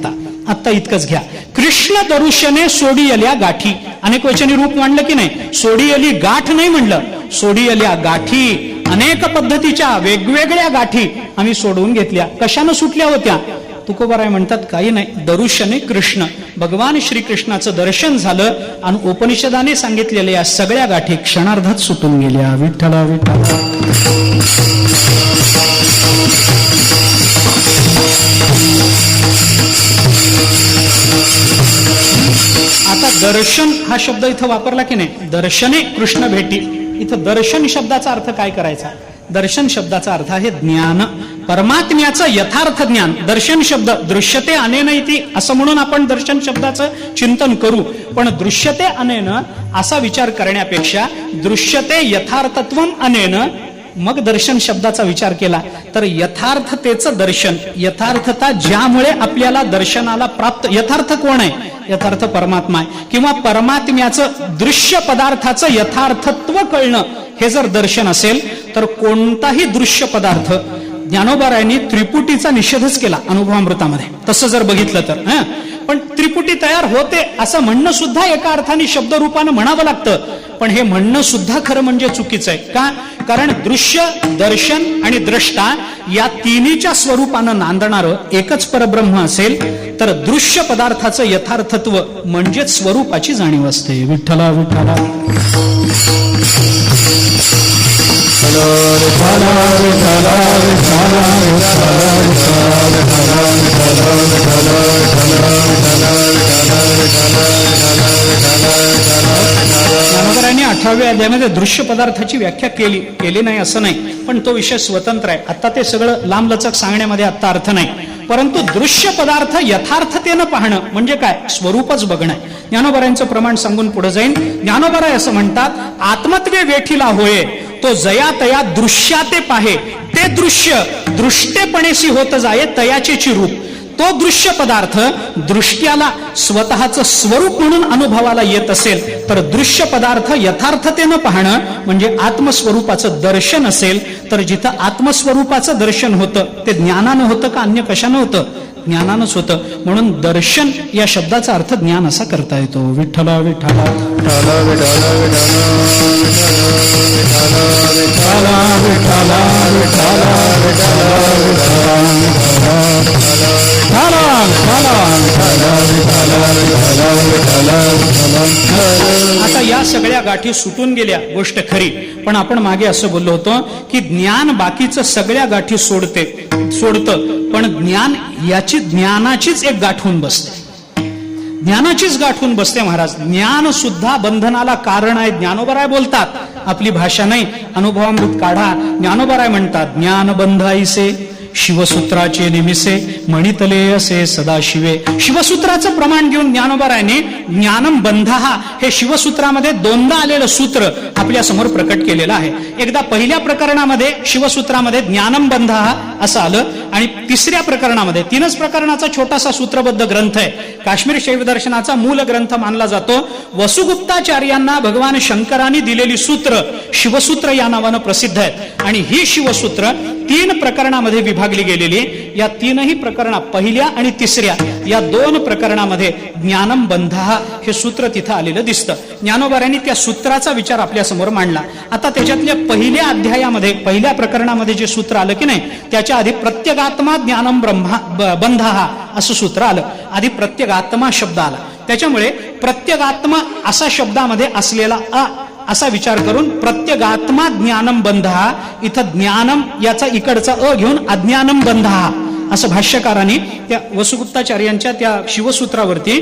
आत्ता इतकंच घ्या. कृष्ण दरुशने सोडियल्या गाठी. अनेक वचनी रूप मांडलं की नाही? सोडियली गाठ नाही म्हणलं, सोडियल्या गाठी. अनेक पद्धतीच्या वेगवेगळ्या गाठी आम्ही सोडवून घेतल्या. कशानं सुटल्या होत्या? तुकोबाराय म्हणतात काही नाही, दरुशने कृष्ण. भगवान श्रीकृष्णाचं दर्शन झालं आणि उपनिषदाने सांगितलेल्या या सगळ्या गाठी क्षणार्धात सुटून गेल्या. विठ्ठला विठ्ठला आता दर्शन हा शब्द इथं वापरला की नाही? दर्शने कृष्ण भेटी. इथं दर्शन शब्दाचा अर्थ काय करायचा? दर्शन शब्दाचा अर्थ आहे ज्ञान, परमात्म्याचं यथार्थ ज्ञान. दर्शन शब्द दृश्यते अनेन इति असं म्हणून आपण दर्शन शब्दाचं चिंतन करू, पण दृश्यते अनेन असा विचार करण्यापेक्षा दृश्यते यथार्थत्वम अनेन मग दर्शन शब्दाचा विचार केला तर यथार्थतेचं दर्शन, यथार्थता ज्यामुळे आपल्याला दर्शनाला प्राप्त. यथार्थ कोण आहे? यथार्थ परमात्मा आहे. किंवा परमात्म्याचं दृश्य पदार्थाचं यथार्थत्व कळणं हे जर दर्शन असेल तर कोणताही दृश्य पदार्थ, ज्ञानोबारायांनी त्रिपुटीचा निषेधच केला अनुभवामृतामध्ये तसं जर बघितलं तर. पण त्रिपुटी तयार होते असं म्हणणं सुद्धा एका अर्थाने शब्दरूपानं म्हणावं लागतं, पण हे म्हणणं सुद्धा खरं म्हणजे चुकीचं आहे. का? कारण दृश्य, दर्शन आणि द्रष्टा या तिन्हीच्या स्वरूपानं नांदणारं एकच परब्रह्म असेल तर दृश्य पदार्थाचं यथार्थत्व म्हणजेच स्वरूपाची जाणीव असते. विठ्ठला विठ्ठला ज्ञानोबारायांनी 18व्या अध्यायामध्ये दृश्य पदार्थाची व्याख्या केली नाही असं नाही, पण तो विषय स्वतंत्र आहे. आता ते सगळं लांबलचक सांगण्यामध्ये आता अर्थ नाही. परंतु दृश्य पदार्थ यथार्थतेनं पाहणं म्हणजे काय? स्वरूपच बघणं. ज्ञानोबारायांचं प्रमाण सांगून पुढे जाईन. ज्ञानोबाराय असं म्हणतात, आत्मत्वे वेठीला होय तो जया तया दृश्याते पाहे, ते दृश्य दृष्टेपणेशी होत जाये तयाचेची रूप. तो दृश्य पदार्थ दृष्ट्याला स्वतःचं स्वरूप म्हणून अनुभवाला येत असेल तर दृश्य पदार्थ यथार्थतेनं पाहणं म्हणजे आत्मस्वरूपाचं दर्शन असेल तर जिथं आत्मस्वरूपाचं दर्शन होतं ते ज्ञानानं होतं का अन्य कशानं होतं? ज्ञानानंच होतं. म्हणून दर्शन या शब्दाचा अर्थ ज्ञान असा करता येतो. विठ्ठला विठ्ठला आता या सगळ्या गाठी सुटून गेल्या, गोष्ट खरी. पण आपण मागे असं बोललो होतो की ज्ञान बाकीचं सगळ्या गाठी सोडतं, पण ज्ञान याची ज्ञानाचीच एक गाठ होऊन बसते. ज्ञानाचीच गाठ होऊन बसते महाराज. ज्ञान सुद्धा बंधनाला कारण आहे. ज्ञानोबाराय बोलतात, आपली भाषा नाही, अनुभवामृत काढा. ज्ञानोबाराय म्हणतात, ज्ञान बंधाईसे शिवसूत्राचे निमिसे मणितले असे सदाशिवे. शिवसूत्राचं प्रमाण घेऊन ज्ञानोबारायने ज्ञानम बंधहा हे शिवसूत्रामध्ये दोनदा आलेलं सूत्र आपल्या समोर प्रकट केलेलं आहे. एकदा पहिल्या प्रकरणामध्ये शिवसूत्रामध्ये ज्ञानम बंधहा असं आलं आणि तिसऱ्या प्रकरणामध्ये, तीनच प्रकरणाचा छोटासा सूत्रबद्ध ग्रंथ आहे, काश्मीर शैव दर्शनाचा मूल ग्रंथ मानला जातो. वसुगुप्ताचार्यांना भगवान शंकरांनी दिलेली सूत्र शिवसूत्र या नावानं प्रसिद्ध आहेत आणि ही शिवसूत्र 3 प्रकरणामध्ये विभागली गेलेली. या 3ही प्रकरणा, पहिल्या आणि तिसऱ्या या 2 प्रकरणामध्ये ज्ञानम बंधहा हे सूत्र तिथं आलेलं दिसतं. ज्ञानोबारायांनी त्या सूत्राचा विचार आपल्या समोर मांडला. आता त्याच्यातल्या पहिल्या अध्यायामध्ये, पहिल्या प्रकरणामध्ये जे सूत्र आलं की नाही, त्याच्या आधी प्रत्यगात्मा ज्ञानम बंधहा असं सूत्र आलं. आधी प्रत्यगात्मा शब्द आला, त्याच्यामुळे प्रत्यगात्मा असा शब्दामध्ये असलेला असा विचार करून प्रत्यगात्मा ज्ञानम बंधहा, इथं ज्ञानम याचा इकडचा घेऊन अज्ञानम बंधहा असं भाष्यकारांनी त्या वसुगुप्ताचार्यांच्या त्या शिवसूत्रावरती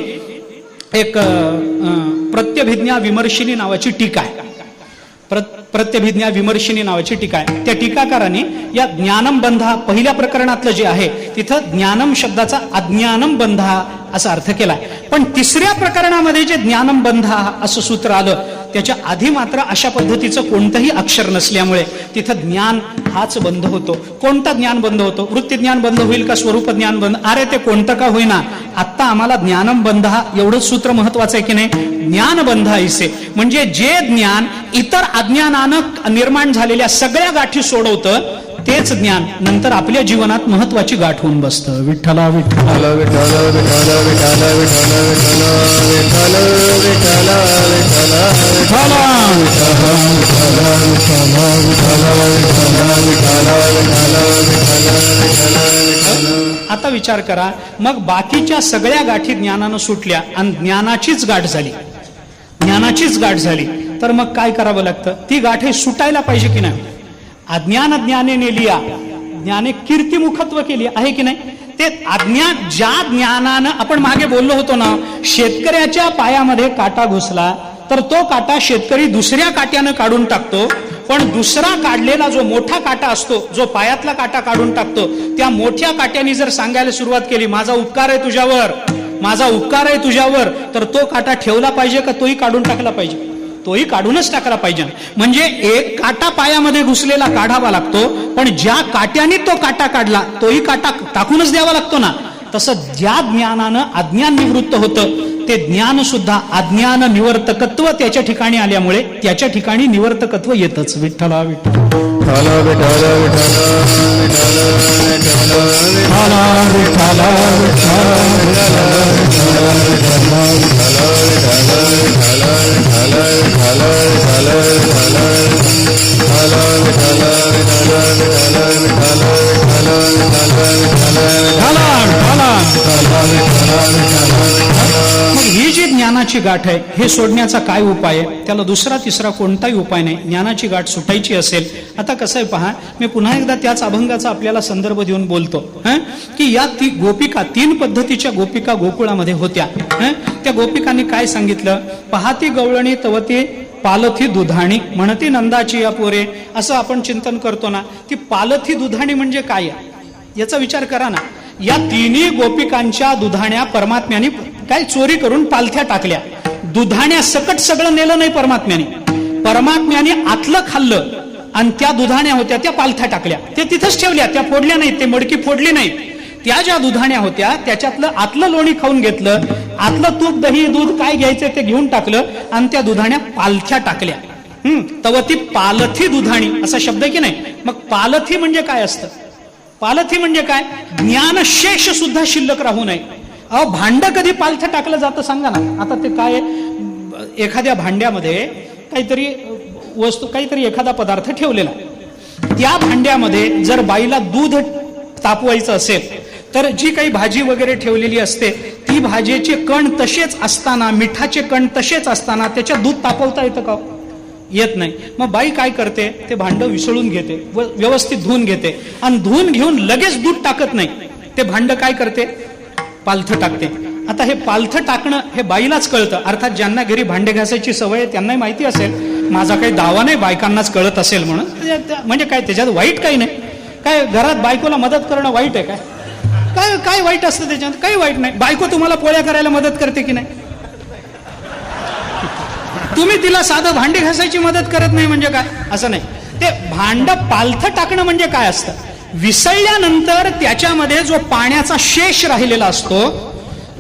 एक प्रत्यभिज्ञा विमर्शिनी नावाची टीका आहे. प्रत्यभिज्ञा विमर्शिनी नावाची टीका आहे. त्या टीकाकारांनी या ज्ञानम बंधा पहिल्या प्रकरणातलं जे आहे तिथं ज्ञानम शब्दाचा अज्ञानम बंधा असा अर्थ केला. पण तिसऱ्या प्रकरणामध्ये जे ज्ञानम बंधा असं सूत्र आलं त्याच्या आधी मात्र अशा पद्धतीचं कोणतंही अक्षर नसल्यामुळे तिथं ज्ञान हाच बंद होतो. कोणता ज्ञान बंद होतो? वृत्ती ज्ञान बंद होईल का स्वरूप ज्ञान बंद? अरे ते कोणतं का होईना, आत्ता आम्हाला ज्ञानम बंध एवढंच सूत्र महत्वाचं आहे की नाही. ज्ञान बंध ऐसे म्हणजे जे ज्ञान इतर अज्ञानानं निर्माण झालेल्या सगळ्या गाठी सोडवतं तेच ज्ञान नंतर आपल्या जीवनात महत्वाची गाठ होऊन बसतं. विठ्ठला विठ्ठल विठ्ठल विठ्ठल विठ्ठल विठ्ठल विठ्ठल आता विचार करा, मग बाकीच्या सगळ्या गाठी ज्ञानानं सुटल्या आणि ज्ञानाचीच गाठ झाली, ज्ञानाचीच गाठ झाली, तर मग काय करावं लागतं? ती गाठ हे सुटायला पाहिजे की नाही. अज्ञान ज्ञाने नेलिया, ज्ञाने कीर्तिमुखत्व केली आहे की नाही. ते अज्ञान, ज्या ज्ञानानं आपण मागे बोललो होतो ना, शेतकऱ्याच्या पायामध्ये काटा घुसला तर तो काटा शेतकरी दुसऱ्या काट्यानं काढून टाकतो, पण दुसरा काढलेला जो मोठा काटा असतो, जो पायातला काटा काढून टाकतो, त्या मोठ्या काट्याने जर सांगायला सुरुवात केली माझा उपकार आहे तुझ्यावर, माझा उपकार आहे तुझ्यावर, तर तो काटा ठेवला पाहिजे का तोही काढून टाकला पाहिजे? तोही काढूनच टाकला पाहिजे. म्हणजे एक काटा पायामध्ये घुसलेला काढावा लागतो, पण ज्या काट्याने तो काटा काढला तोही काटा टाकूनच द्यावा लागतो ना. तसं ज्या ज्ञानानं अज्ञान निवृत्त होतं ते ज्ञान सुद्धा अज्ञान निवर्तकत्व त्याच्या ठिकाणी आल्यामुळे त्याच्या ठिकाणी निवर्तकत्व येतच. विठ्ठला विठ्ठल मग ही जी ज्ञानाची गाठ आहे हे सोडण्याचा काय उपाय आहे? त्याला दुसरा तिसरा कोणताही उपाय नाही. ज्ञानाची गाठ सुटायची असेल, आता कसं आहे पहा, मी पुन्हा एकदा त्याच अभंगाचा आपल्याला संदर्भ देऊन बोलतो की या गोपिका, 3 पद्धतीच्या गोपिका गोकुळामध्ये होत्या. त्या गोपिकांनी काय सांगितलं? पहाती गवळणी तवती पालथी दुधाणी म्हणती नंदाची या पोरे, असं आपण चिंतन करतो ना. ती पालथी दुधाणी म्हणजे काय याचा विचार करा ना. या 3 गोपिकांच्या दुधाण्या परमात्म्याने काय चोरी करून पालथ्या टाकल्या. दुधाण्या सकट सगळं नेलं नाही परमात्म्याने, परमात्म्याने आतलं खाल्लं आणि त्या दुधाण्या होत्या त्या पालथ्या टाकल्या, ते तिथंच ठेवल्या, त्या फोडल्या नाहीत, ते मडकी फोडली नाहीत. त्या ज्या दुधाण्या होत्या त्याच्यातलं आतलं लोणी खाऊन घेतलं, आतलं तूप दही दूध काय घ्यायचं ते घेऊन टाकलं आणि त्या दुधाण्या पालथ्या टाकल्या. तव ती पालथी दुधाणी असा शब्द की नाही. मग पालथी म्हणजे काय असतं? पालथी म्हणजे काय? ज्ञानशेष सुद्धा शिल्लक राहू नये. अहो भांड कधी पालथं टाकलं जातं सांगा ना. आता ते काय, एखाद्या भांड्यामध्ये काहीतरी वस्तू, काहीतरी एखादा पदार्थ ठेवलेला, त्या भांड्यामध्ये जर बाईला दूध तापवायचं असेल तर जी काही भाजी वगैरे ठेवलेली असते ती भाजीचे कण तसेच असताना, मिठाचे कण तसेच असताना त्याच्यात दूध तापवता येतं का? येत नाही. मग बाई काय करते? ते भांड विसळून घेते, व्यवस्थित धुवून घेते आणि धुवून घेऊन लगेच दूध टाकत नाही. ते भांड काय करते? पालथं टाकते. आता हे पालथं टाकणं हे बाईलाच कळतं. अर्थात ज्यांना घरी भांडे घासायची सवय आहे त्यांनाही माहिती असेल. माझा काही दावा नाही बायकांनाच कळत असेल म्हणून. म्हणजे काय त्याच्यात वाईट काही नाही. काय घरात बायकोला मदत करणं वाईट आहे काय? काय काय वाईट असतं त्याच्यात? काही वाईट नाही. बायको तुम्हाला पोळ्या करायला मदत करते की नाही? तुम्ही तिला साधं भांडी घासायची मदत करत नाही म्हणजे काय? असं नाही. ते भांड पालथं टाकणं म्हणजे काय असतं? विसळल्यानंतर त्याच्यामध्ये जो पाण्याचा शेष राहिलेला असतो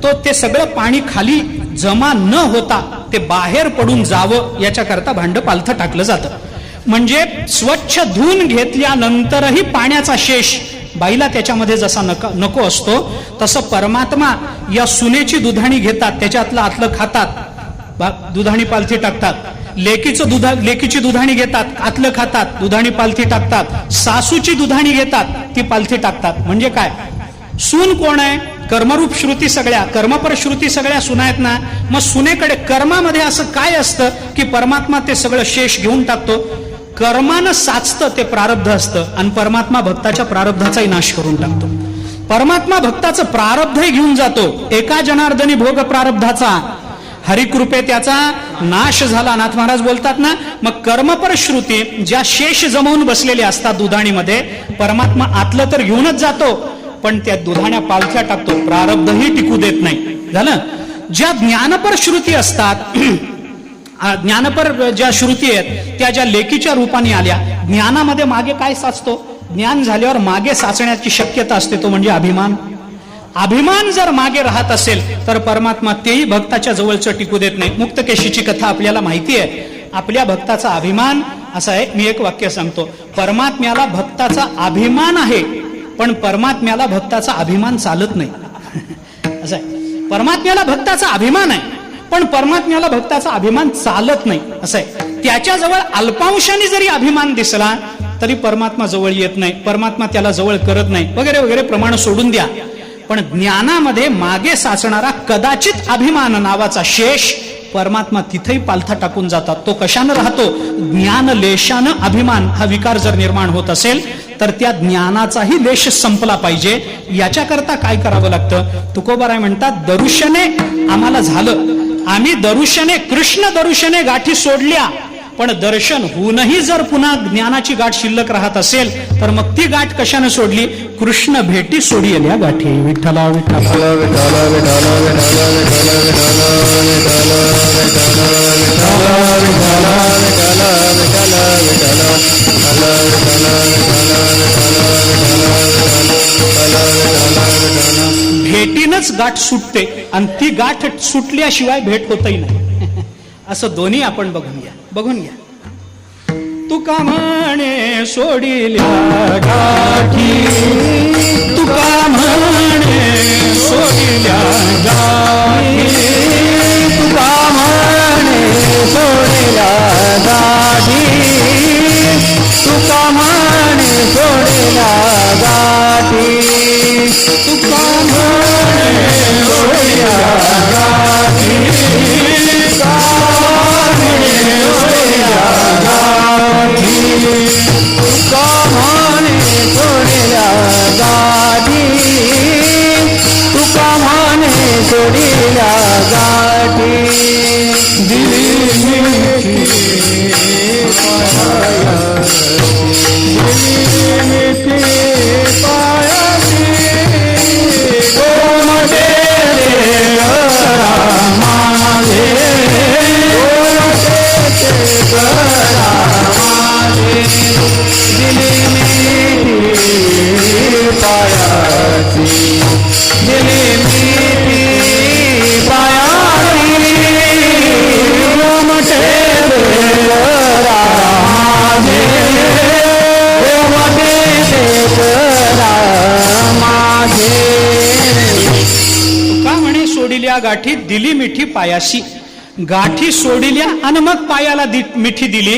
तो, ते सगळं पाणी खाली जमा न होता ते बाहेर पडून जावं याच्याकरता भांड पालथं टाकलं जातं. म्हणजे स्वच्छ धुवून घेतल्यानंतरही पाण्याचा शेष बाईला त्याच्यामध्ये जसा नको असतो तसं परमात्मा या सुनेची दुधाणी घेतात, त्याच्यातलं आतलं खातात, दुधाणी पालथी टाकतात. लेकीची दुधाणी घेतात, आतलं खातात, दुधाणी पालथी टाकतात. सासूची दुधाणी घेतात, ती पालथी टाकतात. म्हणजे काय? सून कोण आहे? कर्मरूप श्रुती सगळ्या, कर्मपर श्रुती सगळ्या सुना आहेत ना. मग सुनेकडे कर्मामध्ये असं काय असतं की परमात्मा ते सगळं शेष घेऊन टाकतो? कर्मानं साचतं ते प्रारब्ध असतं आणि परमात्मा भक्ताच्या प्रारब्धाचाही नाश करून टाकतो. परमात्मा भक्ताचं प्रारब्धही घेऊन जातो. एका जनार्दनी भोग प्रारब्धाचा हरिकृपे त्याचा नाश झाला. नाथ महाराज बोलतात ना, मग कर्मपर श्रुती ज्या शेष जमवून बसलेल्या असतात दुधाणीमध्ये, परमात्मा आतलं तर घेऊनच जातो, पण त्या दुधाण्या पालथ्या टाकतो, प्रारब्धही टिकू देत नाही. झालं. ज्या ज्ञानपर श्रुती असतात, ज्ञानपर ज्या श्रुती आहेत त्या ज्या लेखीच्या रूपाने आल्या, ज्ञानामध्ये मागे काय साचतो? ज्ञान झाल्यावर मागे साचण्याची शक्यता असते, तो म्हणजे अभिमान. अभिमान जर मागे राहत असेल तर परमात्मा तेही भक्ताच्या जवळचं टिकू देत नाही. मुक्तकेशीची कथा आपल्याला माहिती आहे. आपल्या भक्ताचा अभिमान असा आहे, मी एक वाक्य सांगतो, परमात्म्याला भक्ताचा अभिमान आहे, पण परमात्म्याला भक्ताचा अभिमान चालत नाही. असं आहे. परमात्म्याला भक्ताचा अभिमान आहे, पण परमात्म्याला भक्ताचा अभिमान चालत नाही. असं आहे. त्याच्याजवळ अल्पांशाने जरी अभिमान दिसला तरी परमात्मा जवळ येत नाही, परमात्मा त्याला जवळ करत नाही, वगैरे वगैरे प्रमाण सोडून द्या. पण ज्ञानामध्ये मागे साचणारा कदाचित अभिमान नावाचा शेष परमात्मा तिथेही पालथा टाकून जातात. तो कशानं राहतो? ज्ञान लेशानं अभिमान हा विकार जर निर्माण होत असेल तर त्या ज्ञानाचाही लेश संपला पाहिजे. याच्याकरता काय करावं लागतं? तुकोबाराय म्हणतात, दरुशने आम्हाला झालं, आम्ही दरुशने कृष्ण दरुशने गाठी सोडल्या, पण दर्शन होऊनही जर पुन्हा ज्ञानाची गाठ शिल्लक राहत असेल तर मग ती गाठ कशाने सोडली? कृष्ण भेटी सोडियल्या गाठी. विठ्ठला विठ्ठला भेटीनच गाठ सुटते आणि ती गाठ सुटल्याशिवाय भेट होतही नाही. असं दोन्ही आपण बघून घ्या. तुका म्हणे सोडिल्या गाठी, तुका म्हणे सोडिल्या गाठी, तुका म्हणे सोडिल्या गाठी, तुका म्हणे सोडिल्या गाठी, तुका म्हणे सोडिल्या गाठी, तुका म्हणे सोडिल्या गाठी, तुका म्हणे सोडिल्या गाठी, दिली मिठी पायासी, कोण देते करा माझे, दिली मिठी पायासी, दिली मिठी पायासी, गोमटे करा माझे, गोमटे करा माझे. तुका म्हणे सोडिल्या गाठी, दिली मिठी पायासी. गाठी सोडिल्या आणि मग पायाला मिठी दिली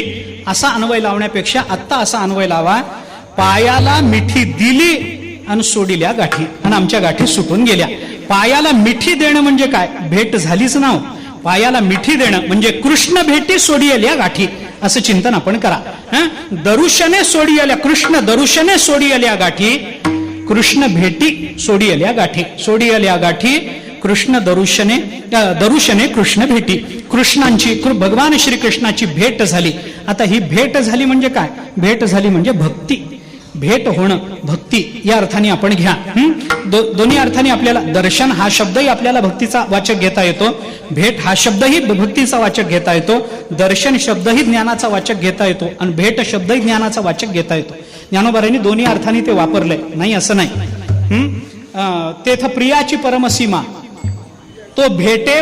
असा अन्वय लावण्यापेक्षा आत्ता असा अन्वय लावा, पायाला मिठी दिली आणि सोडिल्या गाठी आणि आमच्या गाठी सुटून गेल्या. पायाला मिठी देणं म्हणजे काय? भेट झालीच ना. पायाला मिठी देणं म्हणजे कृष्ण भेटी सोडियल्या गाठी असं चिंतन आपण करा. दरुशने सोडियल्या, कृष्ण दरुशने सोडियल्या गाठी, कृष्ण भेटी सोडियल्या गाठी, सोडियल्या गाठी कृष्ण दरुशने, दरुशने कृष्ण भेटी. कृष्णांची, भगवान श्रीकृष्णाची भेट झाली. आता ही भेट झाली म्हणजे काय? भेट झाली म्हणजे भक्ती. भेट होणं, भक्ती या अर्थाने आपण घ्या. दोन्ही अर्थाने आपल्याला दर्शन हा शब्दही आपल्याला भक्तीचा वाचक घेता येतो, भेट हा शब्दही भक्तीचा वाचक घेता येतो, दर्शन शब्दही ज्ञानाचा वाचक घेता येतो आणि भेट शब्दही ज्ञानाचा वाचक घेता येतो. ज्ञानोबारांनी दोन्ही अर्थाने ते वापरलंय, नाही असं नाही. तेथ प्रियाची परमसीमा, तो भेटे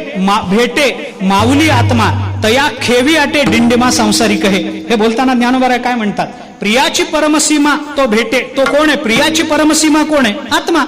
माऊली आत्मा, तया खेवी आटे डिंडिमा संसारिक हे. हे बोलताना ज्ञानोबा काय म्हणतात? प्रियाची परमसीमा तो भेटे, तो कोण आहे? प्रियाची परमसीमा कोण आहे? आत्मा.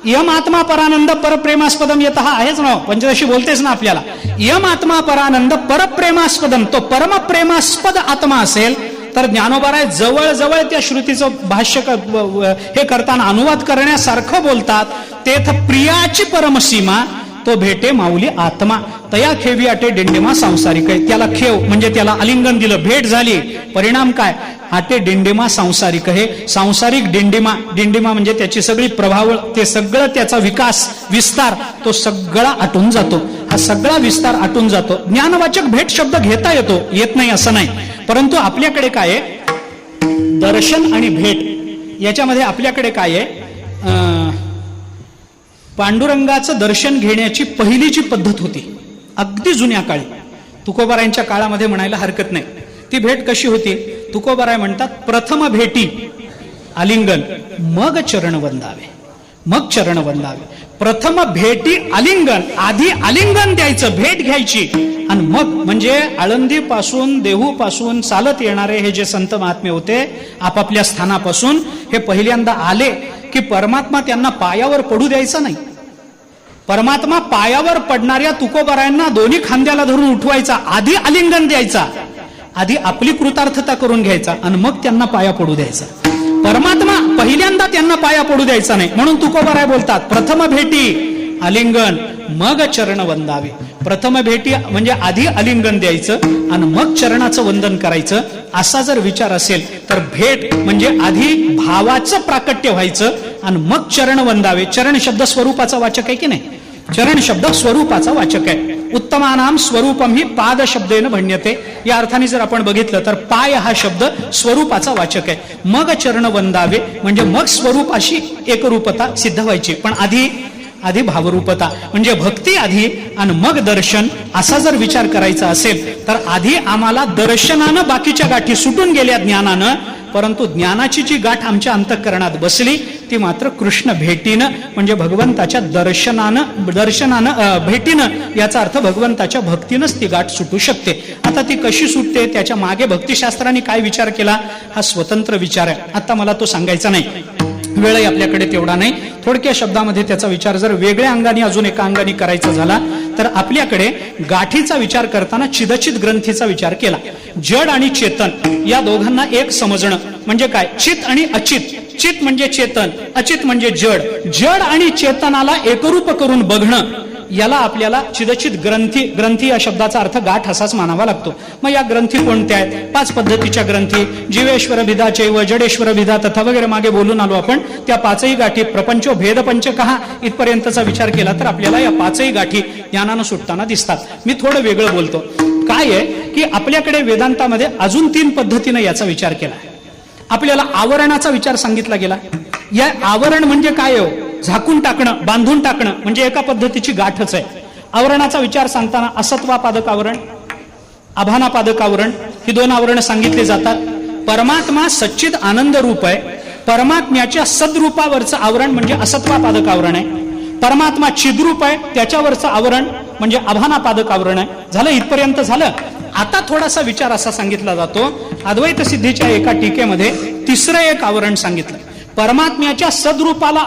यम आत्मा परानंद परप्रेमास्पदम येत हा आहेच ना, पंचदशी बोलतेच ना आपल्याला. यम आत्मा परानंद परप्रेमास्पदम, तो परमप्रेमास्पद आत्मा असेल तर ज्ञानोबाराय जवळ जवळ त्या श्रुतीचं भाष्य हे करताना अनुवाद करण्यासारखं बोलतात. तेथ प्रियाची परमसीमा, तो भेटे माऊली आत्मा, तया खेवी आटे डिंडिमा सांसारिक आहे. त्याला खेव म्हणजे त्याला आलिंगन दिलं, भेट झाली, परिणाम काय? आटे डिंडिमा सांसारिक आहे. सांसारिक डिंडिमा, डिंडिमा म्हणजे त्याची सगळी प्रभाव, ते सगळं त्याचा विकास विस्तार तो सगळा आटून जातो. हा सगळा विस्तार आटून जातो. ज्ञानवाचक भेट शब्द घेता येतो, येत नाही असं नाही, परंतु आपल्याकडे काय आहे, दर्शन आणि भेट याच्यामध्ये आपल्याकडे काय आहे, पांडुरंगाचं दर्शन घेण्याची पहिली जी पद्धत होती अगदी जुन्या काळी, तुकोबारायांच्या काळामध्ये म्हणायला हरकत नाही. ती भेट कशी होती, तुकोबाराय म्हणतात प्रथम भेटी आलिंगन मग चरण वंदावे, मग चरण वंदावे. प्रथम भेटी आलिंगन, आधी आलिंगन द्यायचं, भेट घ्यायची, आणि मग म्हणजे आळंदी पासून देहू पासून चालत येणारे हे जे संत महात्मे होते आपापल्या स्थानापासून, हे पहिल्यांदा आले की परमात्मा त्यांना पायावर पडू द्यायचा नाही. परमात्मा पायावर पडणाऱ्या तुकोबारायांना दोन्ही खांद्याला धरून उठवायचा, आधी आलिंगन द्यायचा, आधी आपली कृतार्थता करून घ्यायचा आणि मग त्यांना पाया पडू द्यायचा. परमात्मा पहिल्यांदा त्यांना पाया पडू द्यायचा नाही. म्हणून तुकोबाराय बोलतात प्रथम भेटी आलिंगन मग चरण वंदावे. प्रथम भेटी म्हणजे आधी आलिंगन द्यायचं आणि मग चरणाचं वंदन करायचं. असा जर विचार असेल तर भेट म्हणजे आधी भावाचं प्राकट्य व्हायचं आणि मग चरण वंदावे. चरण शब्द स्वरूपाचा वाचक आहे की नाही, चरण शब्द स्वरूपाचा वाचक आहे. उत्तमानाम स्वरूपम ही पाद शब्देन भन्यते. या अर्थाने जर आपण बघितलं तर पाय हा शब्द स्वरूपाचा वाचक आहे. मग चरण वंदावे म्हणजे मग स्वरूपाशी एकरूपता सिद्ध व्हायची, पण आधी भावरूपता म्हणजे भक्ती आधी आणि मग दर्शन. असा जर विचार करायचा असेल तर आधी आम्हाला दर्शनानं बाकीच्या गाठी सुटून गेल्या ज्ञानानं, परंतु ज्ञानाची जी गाठ आमच्या अंतःकरणात बसली ती मात्र कृष्ण भेटीनं म्हणजे भगवंताच्या दर्शनानं भेटीनं, याचा अर्थ भगवंताच्या भक्तीनंच ती गाठ सुटू शकते. आता ती कशी सुटते, त्याच्या मागे भक्तिशास्त्राने काय विचार केला हा स्वतंत्र विचार आहे. आता मला तो सांगायचा नाही, वेळही आपल्याकडे तेवढा नाही. थोडक्या शब्दामध्ये त्याचा विचार जर वेगळ्या अंगाने अजून एका अंगाने करायचा झाला तर आपल्याकडे गाठीचा विचार करताना चिदचित ग्रंथीचा विचार केला. जड आणि चेतन या दोघांना एक समजणं म्हणजे काय, चित आणि अचित. चित म्हणजे चेतन, अचित म्हणजे जड. जड आणि चेतनाला एकरूप करून बघणं याला आपल्याला चिदचित ग्रंथी या शब्दाचा अर्थ गाठ असाच मानावा लागतो. मग या ग्रंथी कोणत्या आहेत, 5 पद्धतीच्या ग्रंथी, जीवेश्वर भिदा चैव जडेश्वर भिदा तथा वगैरे मागे बोलून आलो आपण. त्या 5ही गाठी प्रपंचो भेद पंचकहा इथपर्यंतचा विचार केला तर आपल्याला या 5ही गाठी ज्ञानानं सुटताना दिसतात. मी थोडं वेगळं बोलतो. काय आहे की आपल्याकडे वेदांतामध्ये अजून 3 पद्धतीने याचा विचार केला. आपल्याला आवरणाचा विचार सांगितला गेला. या आवरण म्हणजे काय हो, झाकून टाकणं, बांधून टाकणं म्हणजे एका पद्धतीची गाठच आहे. आवरणाचा विचार सांगताना असत्वापादक आवरण, आभानापादक आवरण ही 2 आवरणं सांगितली जातात. परमात्मा सच्चिद आनंद रूप आहे, परमात्म्याच्या सद्रूपावरचं आवरण म्हणजे असत्वापादक आवरण आहे. परमात्मा चिद्रूप आहे, त्याच्यावरचं आवरण म्हणजे आभानापादक आवरण आहे. झालं, इथपर्यंत झालं. आता थोडासा विचार असा सांगितला जातो, अद्वैत सिद्धीच्या एका टीकेमध्ये 3रं एक आवरण सांगितलं. परमात्म्याच्या सद्रूपाला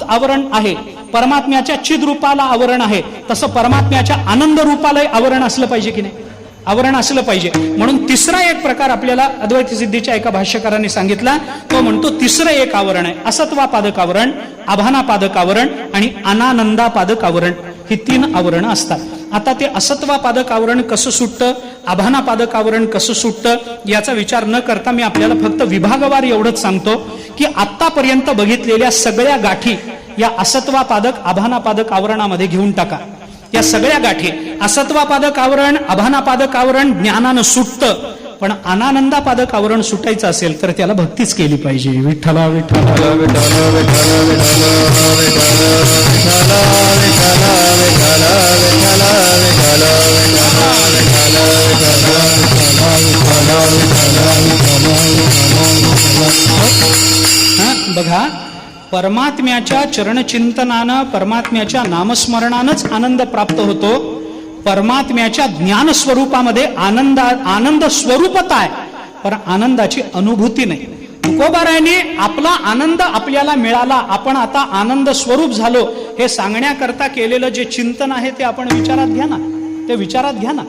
आवरण आहे, परमात्म्याच्या चिद्रूपाला आवरण आहे, तसं परमात्म्याच्या आनंद रूपालाही आवरण असलं पाहिजे की नाही, आवरण असलं पाहिजे. म्हणून 3रा एक प्रकार आपल्याला अद्वैत सिद्धीच्या एका भाष्यकाराने सांगितला. तो म्हणतो 3रं एक आवरण आहे असत्वापादक आवरण, आभानापादक आवरण आणि अनानंदापादक आवरण. ही 3 आवरणं असतात. आता ते असत्वापादक आवरण कसं सुटतं, आभानापादक आवरण कसं सुटतं याचा विचार न करता मी आपल्याला फक्त विभागवार एवढंच सांगतो की आतापर्यंत बघितलेल्या सगळ्या गाठी या असत्वापादक आभानापादक आवरणामध्ये घेऊन टाका. या सगळ्या गाठी असत्वापादक आवरण, आभानापादक आवरण ज्ञानानं सुटतं, पण अनानंदापादक आवरण सुटायचं असेल तर त्याला भक्तीच केली पाहिजे. विठ्ठला विठ्ठला विठ्ठला बघा, परमात्म्याच्या चरणचिंतनानं, परमात्म्याच्या नामस्मरणानंच आनंद प्राप्त होतो. परमात्म्याच्या ज्ञान स्वरूपामध्ये आनंद स्वरूपता आहे, पण आनंदाची अनुभूती नाही. तुकोबारायांनी आपला आनंद आपल्याला मिळाला, आपण आता आनंद स्वरूप झालो हे सांगण्याकरता केलेलं जे चिंतन आहे ते आपण विचारात घ्या ना, ते विचारात घ्या ना.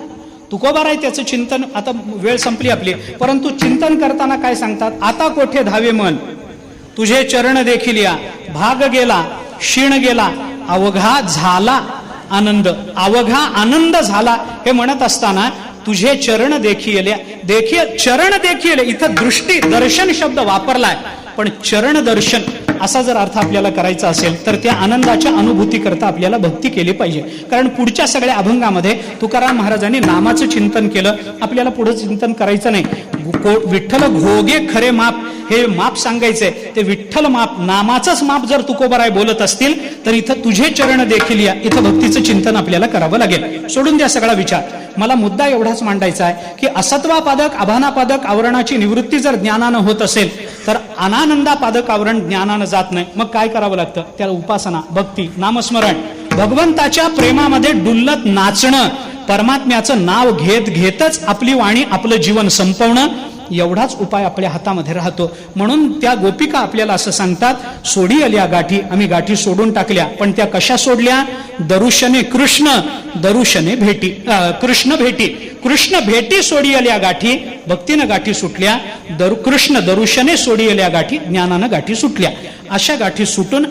तुकोबाराय त्याचं चिंतन, आता वेळ संपली आपली, परंतु चिंतन करताना काय सांगतात, आता कोठे धावे मन तुझे चरण देखील या, भाग गेला क्षीण गेला अवघा झाला आनंद, अवघा आनंद झाला हे म्हणत असताना तुझे चरण देखील चरण देखील इथं दृष्टी दर्शन शब्द वापरलाय, पण चरण दर्शन असा जर अर्थ आपल्याला करायचा असेल तर त्या आनंदाच्या अनुभूती करता आपल्याला भक्ती केली पाहिजे. कारण पुढच्या सगळ्या अभंगामध्ये तुकाराम महाराजांनी नामाचं चिंतन केलं. आपल्याला पुढे चिंतन करायचं नाही. विठ्ठल घोगे खरे माप, हे माप सांगायचंय ते विठ्ठल माप, नामाचंच माप जर तुकोबाराय बोलत असतील तर इथं तुझे चरण देखील या, इथं भक्तीचं चिंतन आपल्याला करावं लागेल. सोडून द्या सगळा विचार. मला मुद्दा एवढाच मांडायचा आहे की असत्वापादक आभानापादक आवरणाची निवृत्ती जर ज्ञानानं होत असेल तर अनानंदापादक आवरण ज्ञानानं जात नाही. मग काय करावं लागतं? त्याला उपासना, भक्ती, नामस्मरण, भगवंताच्या प्रेमामध्ये डुल्लत नाचणं, परमात्म्याचं नाव घेत घेतच आपली वाणी आपलं जीवन संपवणं, एवढाच उपाय आपल्या हातामध्ये राहतो. म्हणून त्या गोपिका आपल्याला असं सांगतात, सोडी आल्या गाठी, आम्ही गाठी सोडून टाकल्या. पण त्या कशा सोडल्या? दरुशने कृष्ण, दरुशने भेटी, कृष्ण भेटी, कृष्ण भेटी सोडी आल्या गाठी, भक्तीनं गाठी सुटल्या. कृष्ण दरुशने सोडी आल्या गाठी, ज्ञानानं गाठी सुटल्या. अशा गाठी सुटून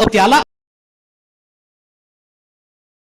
त्याला